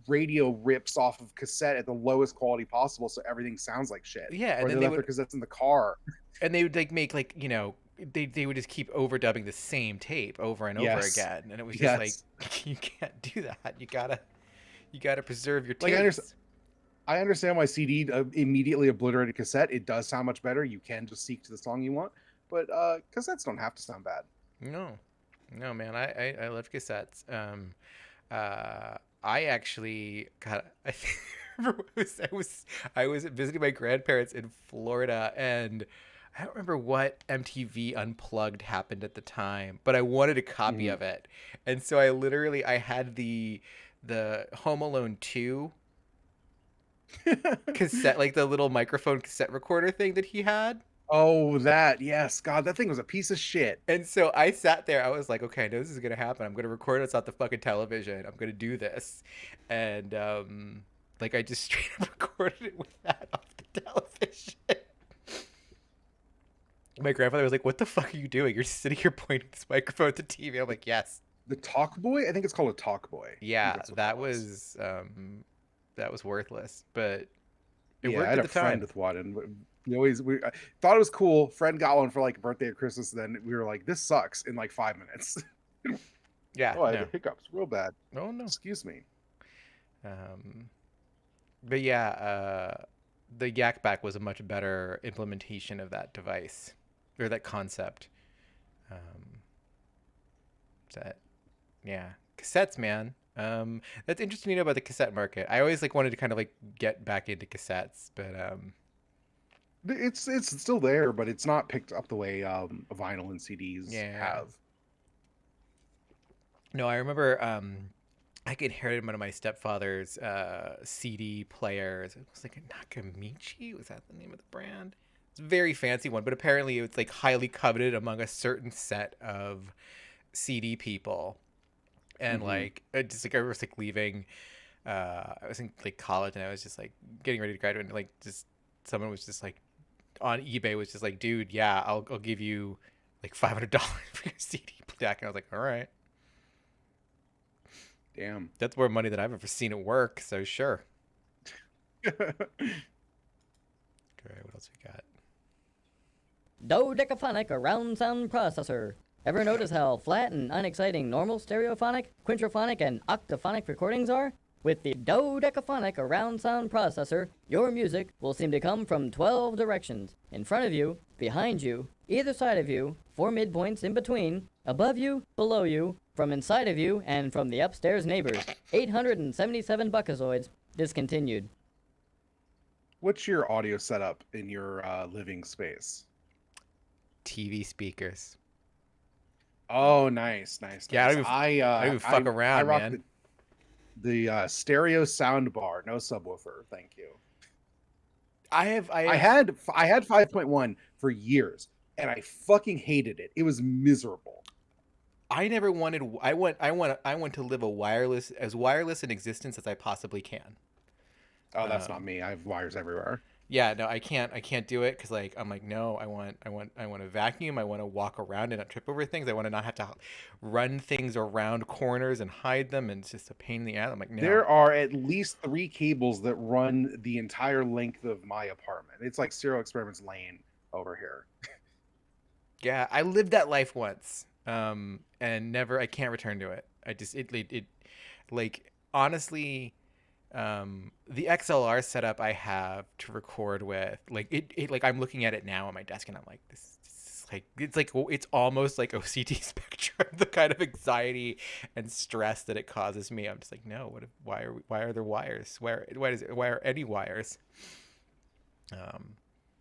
radio rips off of cassette at the lowest quality possible, so everything sounds like shit. Yeah, or and they then left their cassettes in the car. And they would like make like, you know, they would just keep overdubbing the same tape over and over Yes. again, and it was just Yes. like, you can't do that. You gotta preserve your Like, tapes. I understand why CD immediately obliterated cassette. It does sound much better. You can just seek to the song you want, but cassettes don't have to sound bad. No, man, I love cassettes. I actually got. I remember I was visiting my grandparents in Florida, and I don't remember what MTV Unplugged happened at the time, but I wanted a copy of it, and so I had the Home Alone 2 cassette, like the little microphone cassette recorder thing that he had. Oh, that, yes. God, that thing was a piece of shit. And so I sat there, I was like, okay, I know this is gonna happen. I'm gonna record it off the fucking television. I'm gonna do this. And like I just straight up recorded it with that off the television. My grandfather was like, what the fuck are you doing? You're sitting here pointing this microphone at the TV. I'm like, yes. The Talk Boy? I think it's called a Talk Boy. Yeah, that was worthless, but it worked I had at a the time. friend with one, and I thought it was cool. Friend got one for like a birthday or Christmas, and then we were like, this sucks in like 5 minutes. Yeah. Oh, I had the hiccups real bad. Oh no. Excuse me. But yeah, the Yak Back was a much better implementation of that device or that concept. Yeah, cassettes, man. That's interesting to know about the cassette market. I always like wanted to kind of like get back into cassettes, but It's still there, but it's not picked up the way vinyl and CDs have. No, I remember I inherited one of my stepfather's CD players. It was like a Nakamichi. Was that the name of the brand? It's a very fancy one, but apparently it's like highly coveted among a certain set of CD people. And like, I was like leaving. I was in like college, and I was just like getting ready to graduate. And like, just someone was just like on eBay was just like, dude, yeah, I'll give you like $500 for your CD deck. And I was like, all right. Damn. That's more money than I've ever seen at work, so sure. Okay, what else we got? Dodecaphonic around sound processor. Ever notice how flat and unexciting normal stereophonic, quintrophonic, and octophonic recordings are? With the dodecaphonic around sound processor, your music will seem to come from 12 directions. In front of you, behind you, either side of you, 4 midpoints in between, above you, below you, from inside of you, and from the upstairs neighbors. 877 buckazoids. Discontinued. What's your audio setup in your living space? TV speakers. Oh, nice. Yeah, I don't even fuck around, I rock man. The stereo sound bar, no subwoofer. Thank you. I had 5.1 for years, and I fucking hated it. It was miserable. I never wanted. I want to live as wireless in existence as I possibly can. Oh, that's not me. I have wires everywhere. Yeah, no, I can't do it because like I'm like, no, I want to vacuum. I want to walk around and not trip over things. I want to not have to run things around corners and hide them, and it's just a pain in the ass. I'm like, no. There are at least 3 cables that run the entire length of my apartment. It's like Serial Experiments Lane over here. Yeah, I lived that life once, and I can't return to it. It like honestly. The XLR setup I have to record with, like it like I'm looking at it now on my desk, and I'm like, this is it's almost like OCD spectrum, the kind of anxiety and stress that it causes me. I'm just like, no, why are there wires? Why are any wires?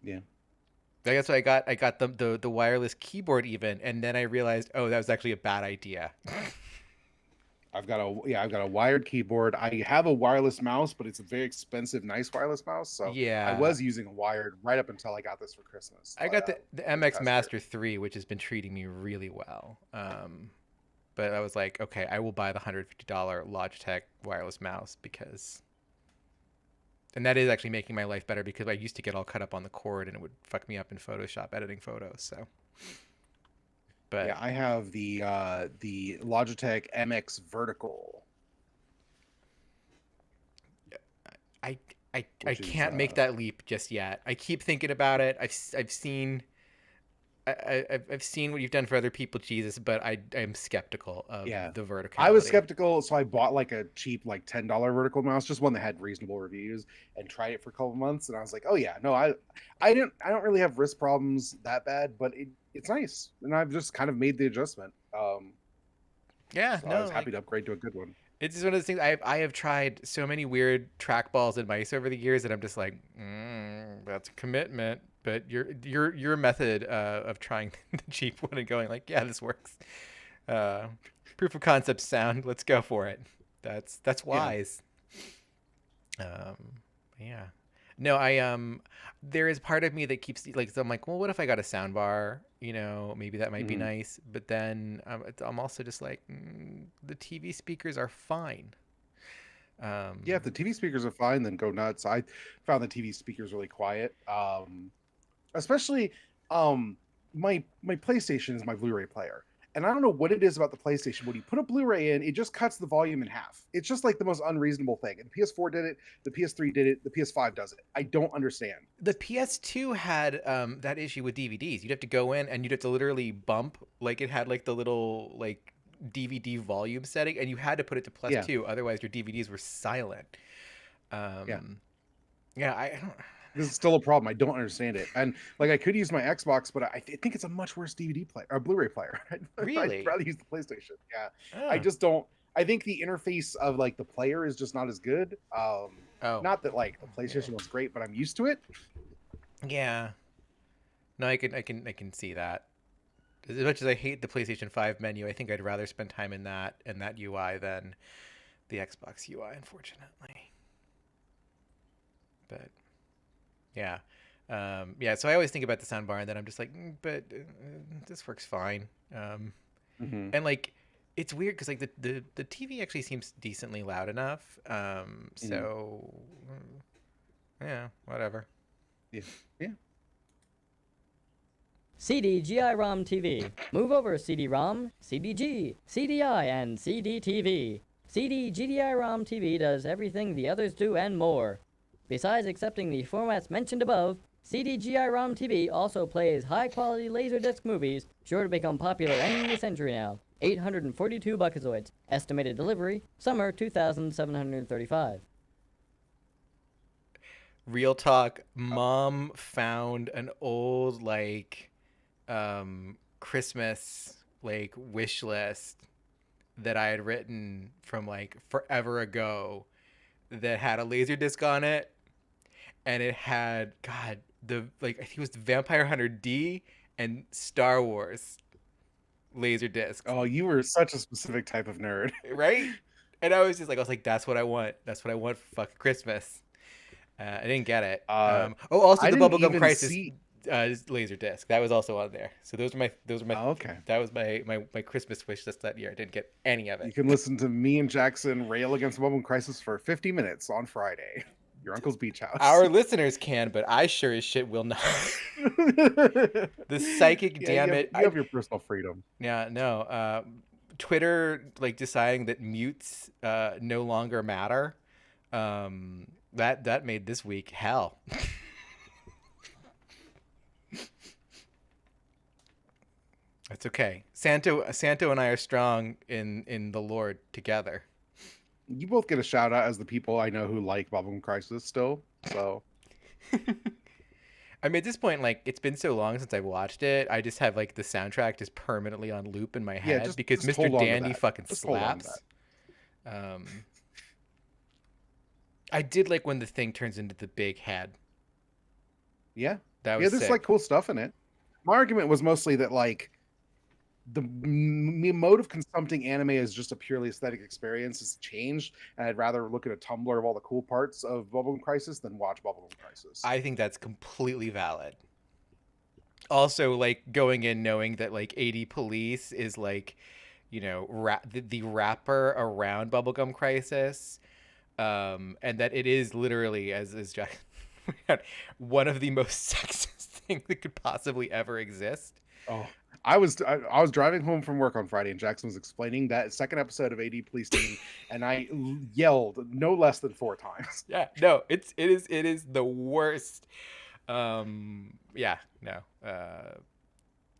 Yeah. I guess I got the wireless keyboard even, and then I realized, oh, that was actually a bad idea. I've got a wired keyboard. I have a wireless mouse, but it's a very expensive, nice wireless mouse. So Yeah. I was using a wired right up until I got this for Christmas. I got the MX Master 3, which has been treating me really well. But I was like, okay, I will buy the $150 Logitech wireless mouse and that is actually making my life better because I used to get all cut up on the cord and it would fuck me up in Photoshop editing photos. So, but yeah, I have the Logitech MX Vertical. I can't make that leap just yet. I keep thinking about it. I've seen what you've done for other people, Jesus, but I'm skeptical of the verticality. I was skeptical, so I bought like a cheap, like $10 vertical mouse, just one that had reasonable reviews, and tried it for a couple months, and I was like, oh yeah, no, I don't really have wrist problems that bad, but it's nice, and I've just kind of made the adjustment. Yeah, so I was happy to upgrade to a good one. It's just one of those things. I have tried so many weird trackballs and mice over the years that I'm just like, that's a commitment. But your method of trying the cheap one and going like, yeah, this works. Proof of concept sound. Let's go for it. That's wise. Yeah. No, there is part of me that keeps like, so I'm like, well, what if I got a sound bar? You know, maybe that might be nice. But then I'm also just like, the TV speakers are fine. Yeah, if the TV speakers are fine, then go nuts. I found the TV speakers really quiet. Especially my PlayStation is my Blu-ray player. And I don't know what it is about the PlayStation. When you put a Blu-ray in, it just cuts the volume in half. It's just like the most unreasonable thing. And the PS4 did it, the PS3 did it, the PS5 does it. I don't understand. The PS2 had that issue with DVDs. You'd have to go in and you'd have to literally bump, like it had like the little like DVD volume setting, and you had to put it to +2, otherwise your DVDs were silent. Yeah, I don't. This is still a problem. I don't understand it. And like, I could use my Xbox, but I think it's a much worse DVD player or Blu-ray player. Really? I'd rather use the PlayStation. Yeah. I just don't. I think the interface of like the player is just not as good. Not that like the PlayStation was great, but I'm used to it. Yeah. No, I can see that. As much as I hate the PlayStation 5 menu, I think I'd rather spend time in that UI than the Xbox UI, unfortunately. But yeah. So I always think about the soundbar, and then I'm just like, but this works fine. And like, it's weird because like the TV actually seems decently loud enough. So yeah, whatever. Yeah. CD-GI-ROM TV. Move over CD-ROM, CDG, CDI, and CD-TV. CD-GDI-ROM TV does everything the others do and more. Besides accepting the formats mentioned above, CD-GI-ROM TV also plays high-quality Laserdisc movies, sure to become popular any century now. 842 buckazoids. Estimated delivery, summer 2735. Real talk, Mom found an old like Christmas like wish list that I had written from like forever ago that had a Laserdisc on it, and it had I think it was the Vampire Hunter D and Star Wars Laserdisc. Oh, you were such a specific type of nerd, right? And I was like, that's what I want. That's what I want for fucking Christmas. I didn't get it. Also the Bubblegum Crisis Laserdisc, that was also on there. So those were my okay. That was my Christmas wish list that year. I didn't get any of it. You can listen to me and Jackson rail against the Bubblegum Crisis for 50 minutes on Friday. Your uncle's beach house. Our listeners can, but I sure as shit will not. The psychic, damn it! You have your personal freedom. Yeah, no. Twitter like deciding that mutes no longer matter. That made this week hell. That's okay. Santo and I are strong in the Lord together. You both get a shout out as the people I know who like Bubblegum Crisis still. So, I I mean, at this point, like, it's been so long since I've watched it. I just have like the soundtrack just permanently on loop in my head because just Mr. hold on to Dandy that. fucking Just hold on to slaps. I did like when the thing turns into the big head. Yeah. That was Yeah, there's sick. like cool stuff in it. My argument was mostly that like the mode of consuming anime as just a purely aesthetic experience has changed, and I'd rather look at a Tumblr of all the cool parts of Bubblegum Crisis than watch Bubblegum Crisis. I think that's completely valid. Also, like going in knowing that like 80 Police is like, you know, the rapper around Bubblegum Crisis, and that it is literally as Jack one of the most sexist things that could possibly ever exist. Oh, I was driving home from work on Friday, and Jackson was explaining that second episode of AD Police Team, and I yelled no less than 4 times. Yeah, no, it is the worst. Yeah, no.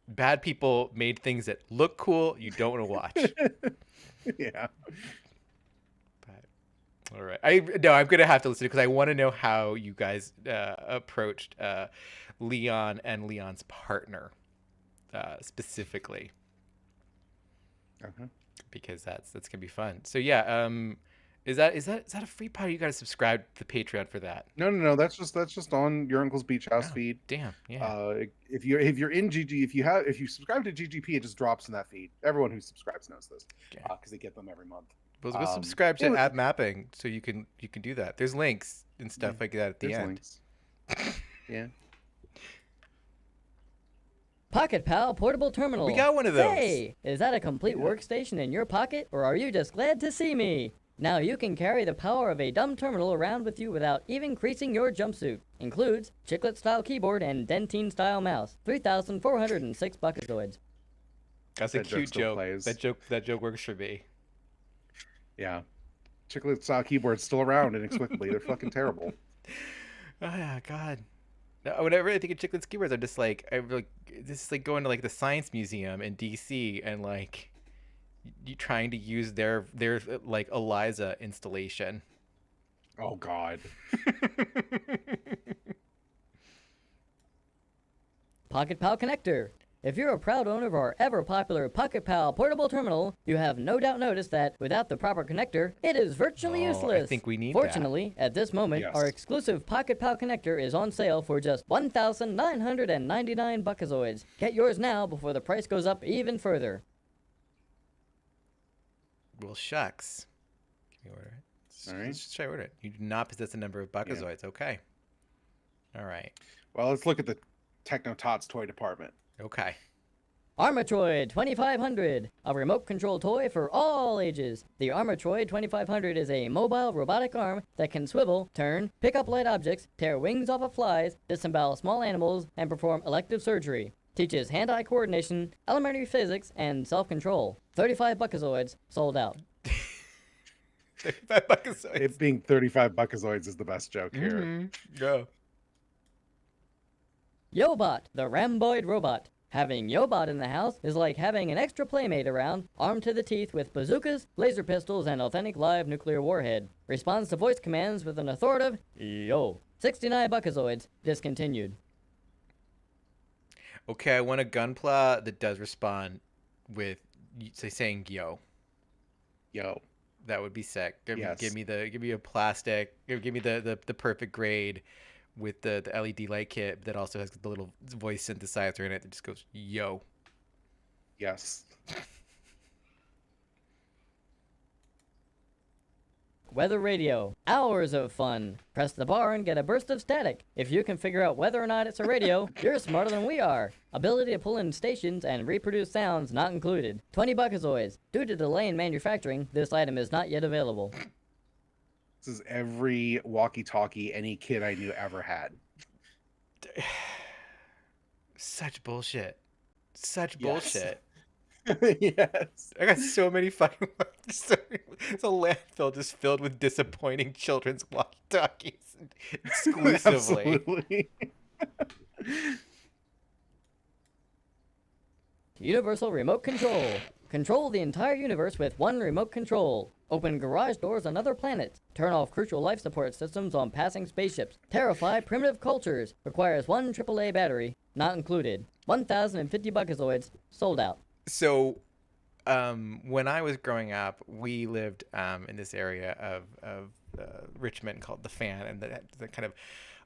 Bad people made things that look cool you don't want to watch. Yeah. All right. I'm gonna have to listen because I want to know how you guys approached Leon and Leon's partner specifically, because that's gonna be fun. So yeah, is that a free pod? You got to subscribe to the Patreon for that. No. That's just on your uncle's beach house feed. Damn. Yeah. If you're in GG, if you subscribe to GGP, it just drops in that feed. Everyone who subscribes knows this because they get them every month. Well, go subscribe to App Mapping so you can do that. There's links and stuff like that at the end. Links. Yeah. Pocket Pal Portable Terminal. We got one of those. Hey, is that a complete workstation in your pocket, or are you just glad to see me? Now you can carry the power of a dumb terminal around with you without even creasing your jumpsuit. Includes chiclet-style keyboard and dentine-style mouse. 3,406 buckazoids. That's a cute joke. That joke works for me. Yeah. Chiclet style keyboards still around inexplicably. They're fucking terrible. Oh yeah, God. Whenever I think of Chiclet's keyboards, I'm just like, this is like going to like the Science Museum in DC and like you trying to use their like ELIZA installation. Oh God. Pocket Pal Connector. If you're a proud owner of our ever-popular Pocket Pal portable terminal, you have no doubt noticed that without the proper connector, it is virtually useless. I think we need Fortunately, at this moment, our exclusive Pocket Pal connector is on sale for just 1,999 buckazoids. Get yours now before the price goes up even further. Well, shucks. Can you order it? All right. Let's just try to order it. You do not possess a number of buckazoids. Yeah. Okay. All right. Well, let's look at the Techno Tots toy department. Okay. Armatroid 2500, a remote control toy for all ages. The Armatroid 2500 is a mobile robotic arm that can swivel, turn, pick up light objects, tear wings off of flies, disembowel small animals, and perform elective surgery. Teaches hand-eye coordination, elementary physics, and self-control. 35 buckazoids, sold out. 35 buckazoids. It being 35 buckazoids is the best joke here. Go. Yobot, the Ramboid robot. Having Yobot in the house is like having an extra playmate around, armed to the teeth with bazookas, laser pistols, and authentic live nuclear warhead. Responds to voice commands with an authoritative yo. 69 buckazoids, discontinued. Okay, I want a gunpla that does respond with saying yo. Yo. That would be sick. Give me a plastic. Give me the perfect grade with the LED light kit that also has the little voice synthesizer in it that just goes yo. Yes. Weather radio. Hours of fun. Press the bar and get a burst of static. If you can figure out whether or not it's a radio, you're smarter than we are. Ability to pull in stations and reproduce sounds not included. 20 buckazoids. Due to delay in manufacturing, this item is not yet available. This is every walkie-talkie any kid I knew ever had. Such bullshit. Such bullshit. Yes. I got so many fucking... It's a landfill just filled with disappointing children's walkie-talkies exclusively. Absolutely. Universal remote control. Control the entire universe with one remote control. Open garage doors on other planets. Turn off crucial life support systems on passing spaceships. Terrify primitive cultures. Requires 1 AAA battery. Not included. 1,050 buckazoids. Sold out. So, when I was growing up, we lived in this area of Richmond called the Fan, and the kind of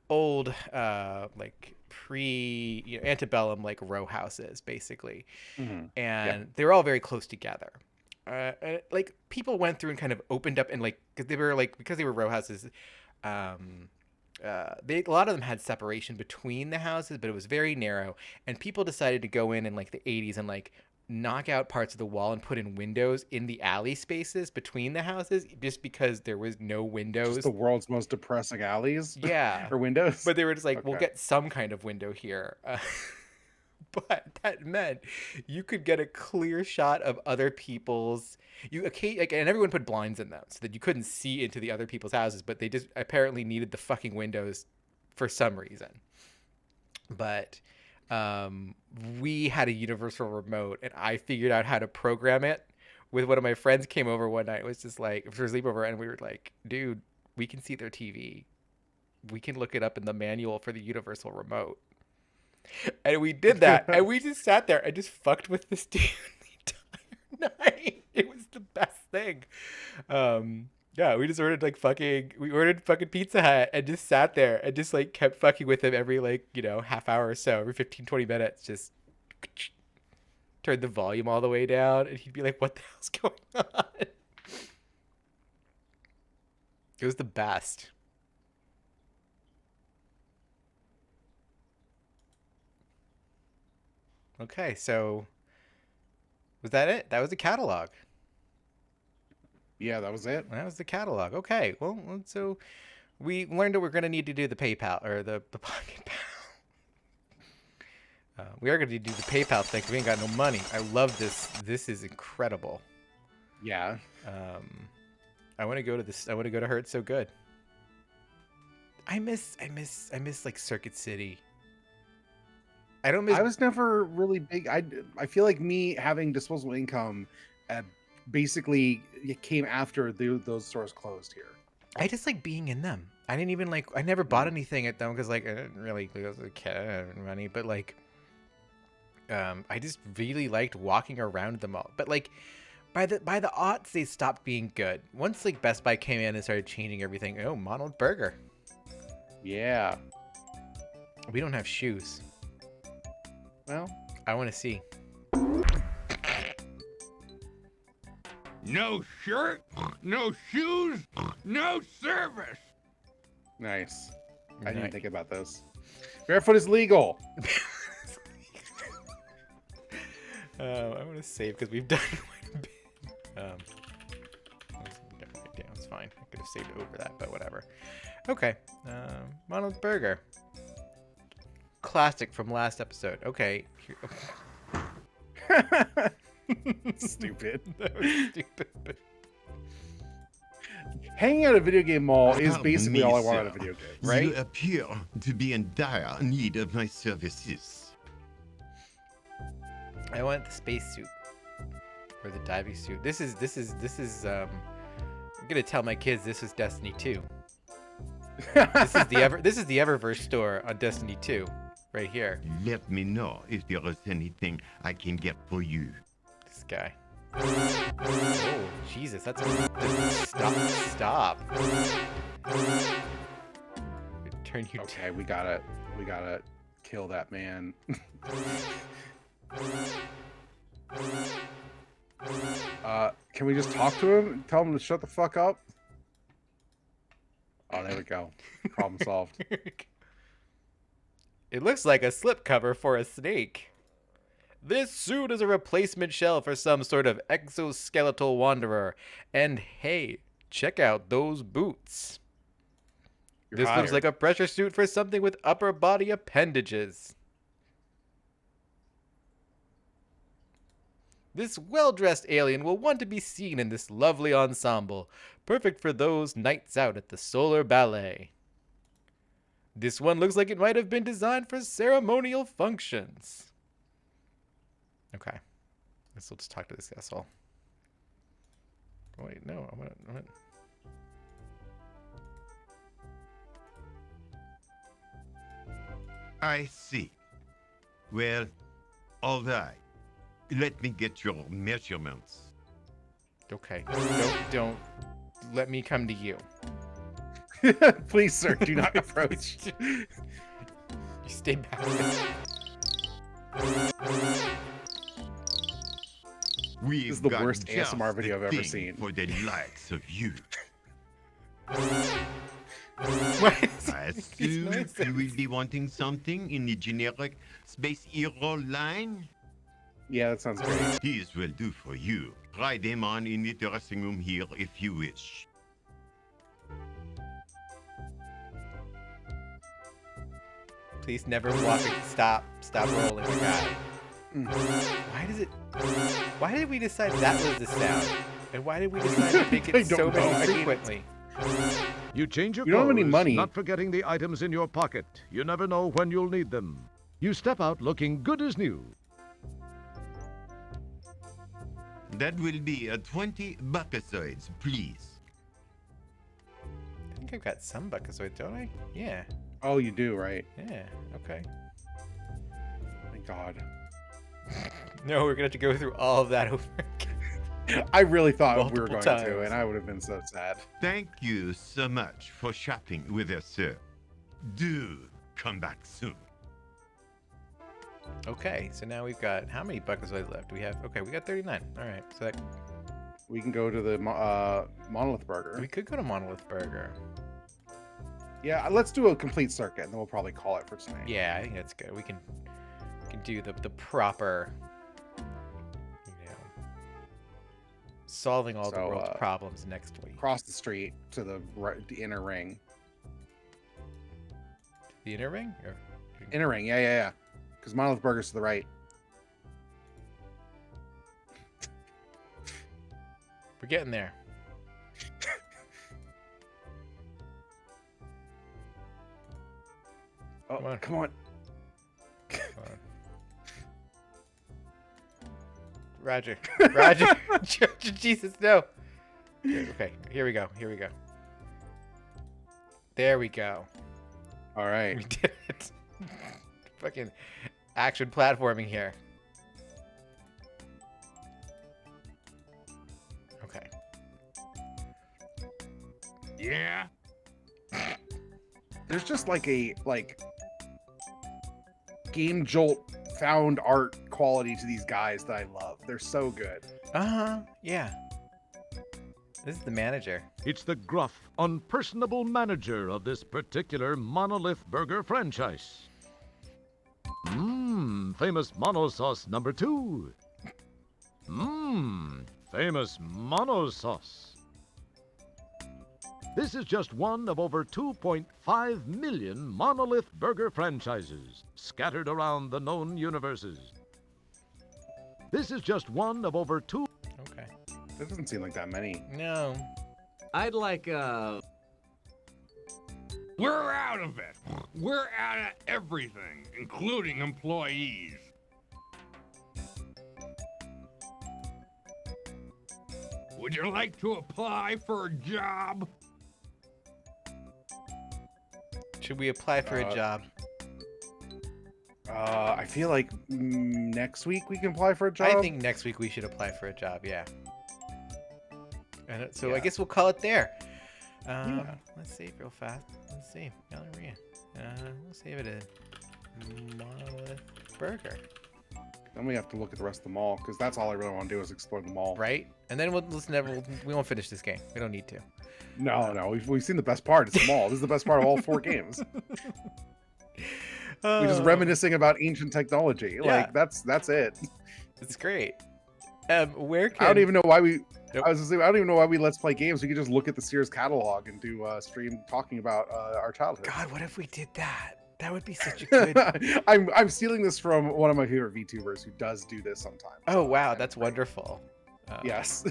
old, like antebellum like row houses, basically, and they were all very close together. And, like, people went through and kind of opened up, and like because they were row houses, a lot of them had separation between the houses, but it was very narrow, and people decided to go in like the 80s and like knock out parts of the wall and put in windows in the alley spaces between the houses, just because there was no windows. Just the world's most depressing alleys. Yeah. Or windows. But they were just like, we'll get some kind of window here. But that meant you could get a clear shot of other people's. And everyone put blinds in them so that you couldn't see into the other people's houses. But they just apparently needed the fucking windows for some reason. But we had a universal remote, and I figured out how to program it with one of my friends. Came over one night. It was just like for a sleepover, and we were like, dude, we can see their TV. We can look it up in the manual for the universal remote. And we did that, and we just sat there and just fucked with this dude the entire night. It was the best thing. Yeah, we just ordered fucking Pizza Hut and just sat there and just like kept fucking with him every half hour or so, every 15-20 minutes, just turned the volume all the way down, and he'd be like, what the hell's going on? It was the best. Okay, so was that it? That was the catalog. Yeah, that was it. That was the catalog. Okay, well, so we learned that we're going to need to do the PayPal or the Pocket Pal. We are going to do the PayPal thing because we ain't got no money. I love this. This is incredible. Yeah. I want to go to this. I want to go to Hurt So Good. I miss like Circuit City. I was never really big. I feel like me having disposable income basically came after those stores closed here. I just like being in them. I didn't even I never bought anything at them because like I didn't really care money, but like I just really liked walking around them all. But like by the aughts, they stopped being good. Once like Best Buy came in and started changing everything. Oh, Ronald Burger. Yeah. We don't have shoes. Well, I want to see. No shirt, no shoes, no service. Nice. I didn't think about this. Barefoot is legal. I want to save because we've done quite a bit. It's fine. I could have saved over that, but whatever. Okay. Ronald's Burger. Classic from last episode. Okay. Stupid. That was stupid. Hanging out at a video game mall is basically all I want out of a video game, right? You appear to be in dire need of my services. I want the spacesuit or the diving suit. This is I'm gonna tell my kids this is Destiny 2. This is the Eververse store on Destiny 2, right here. Let me know if there is anything I can get for you. This guy. Oh, Jesus, that's stop. Turn you. Okay, we gotta kill that man. Can we just talk to him and tell him to shut the fuck up? Oh, there we go. Problem solved. It looks like a slipcover for a snake. This suit is a replacement shell for some sort of exoskeletal wanderer. And hey, check out those boots. This looks like a pressure suit for something with upper body appendages. This well-dressed alien will want to be seen in this lovely ensemble, perfect for those nights out at the Solar Ballet. This one looks like it might have been designed for ceremonial functions. Okay. Guess we'll just talk to this asshole. Wait, no, I'm gonna... I see. Well, all right. Let me get your measurements. Okay. Don't let me come to you. Please, sir, do not approach. You stay back. We've This is the got worst just ASMR video the I've ever thing seen. For the likes of you. What is I these assume noises? you will be wanting something in the generic Space Hero line? Yeah, that sounds great. These will do for you. Try them on in the dressing room here if you wish. Please never walk. Stop rolling, my guy. Why did we decide that was the sound? And why did we decide to make I it so don't know. many I mean, frequently? You change your You don't clothes, have any money. not forgetting the items in your pocket. You never know when you'll need them. You step out looking good as new. That will be 20 buckasoids, please. I think I've got some buckazoids, don't I? Yeah. Oh, you do, right? Yeah. Okay. Thank God. No, we're gonna have to go through all of that over again. I really thought we were Multiple going to, times. and I would have been so sad. Thank you so much for shopping with us, sir. Do come back soon. Okay, so now we've got how many buckazoids left? We got 39. All right, so that We can go to the Monolith Burger. we could go to Monolith Burger. Yeah, let's do a complete circuit, and then we'll probably call it for tonight. Yeah, I think that's good. We can do the proper, solving all the So, world's problems next week. Across the street to the inner ring. The inner ring? Or... Inner ring, yeah. Because Monolith Burger's to the right. We're getting there. Oh, come on. Roger. Jesus, no. Okay, here we go. There we go. All right. We did it. Fucking action platforming here. Okay. Yeah. There's just like a Game Jolt found art quality to these guys that I love. They're so good. Yeah. This is the manager. It's the gruff, unpersonable manager of this particular Monolith Burger franchise. Famous mono sauce number 2. Famous mono sauce. This is just one of over 2.5 million Monolith Burger franchises scattered around the known universes. This is just one of over 2... Okay. That doesn't seem like that many. No. I'd like, We're out of it. We're out of everything, including employees. Would you like to apply for a job? Should we apply for a job? I feel like next week we can apply for a job. I think next week we should apply for a job, yeah. And so I Yeah. guess we'll call it there. Yeah. Let's save real fast. Let's see. Galleria. We'll save it a Monolith Burger. Then we have to look at the rest of the mall, because that's all I really want to do is explore the mall. Right? And then we won't finish this game. We don't need to. No, we've seen the best part. It's the mall. This is the best part of all 4 games. We're just reminiscing about ancient technology. Yeah. Like that's it. It's great. Where can I don't even know why we. Nope. I was gonna say I don't even know why we let's play games. We could just look at the Sears catalog and do a stream talking about our childhood. God, what if we did that? That would be such a good. I'm stealing this from one of my favorite VTubers who does do this sometimes. Oh wow, that's wonderful. Yes.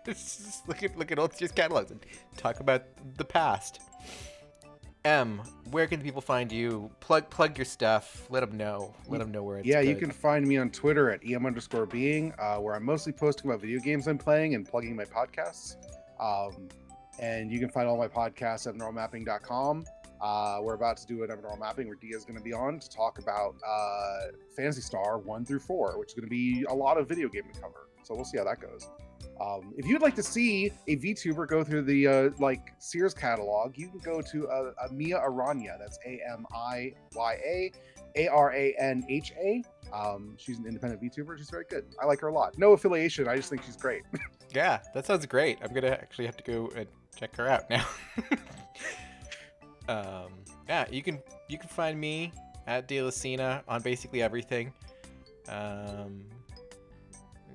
Just look at old Sears catalogs and talk about the past. M, where can people find you? Plug your stuff. Let them know. Let them know where it's Yeah, good. you can find me on Twitter at em_being, where I'm mostly posting about video games I'm playing and plugging my podcasts. And you can find all my podcasts at neuromapping.com. We're about to do an neural mapping where Dia's going to be on to talk about Phantasy Star 1 through 4, which is going to be a lot of video game to cover. So we'll see how that goes. If you'd like to see a VTuber go through the Sears catalog, you can go to Mia Aranya. That's AMIYA ARANHA. She's an independent VTuber. She's very good. I like her a lot. No affiliation. I just think she's great. Yeah, that sounds great. I'm gonna actually have to go and check her out now. Yeah, you can find me at DeLacina on basically everything.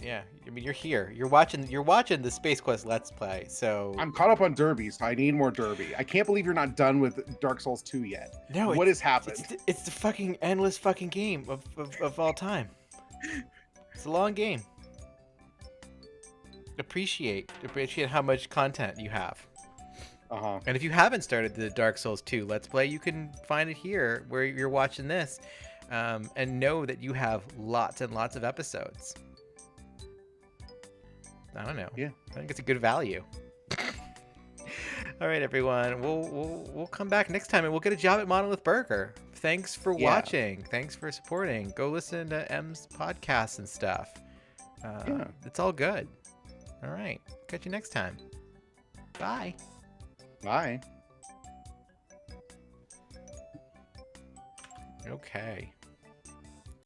Yeah, I mean you're here. You're watching the Space Quest Let's Play. So I'm caught up on derbies. I need more derby. I can't believe you're not done with Dark Souls 2 yet. No, what has happened? It's the fucking endless fucking game of all time. It's a long game. Appreciate how much content you have. And if you haven't started the Dark Souls 2 Let's Play, you can find it here where you're watching this, and know that you have lots and lots of episodes. I don't know. Yeah, I think it's a good value. All right, everyone. We'll come back next time and we'll get a job at Monolith Burger. Thanks for watching. Thanks for supporting. Go listen to M's podcasts and stuff. It's all good. All right. Catch you next time. Bye. Bye. Okay.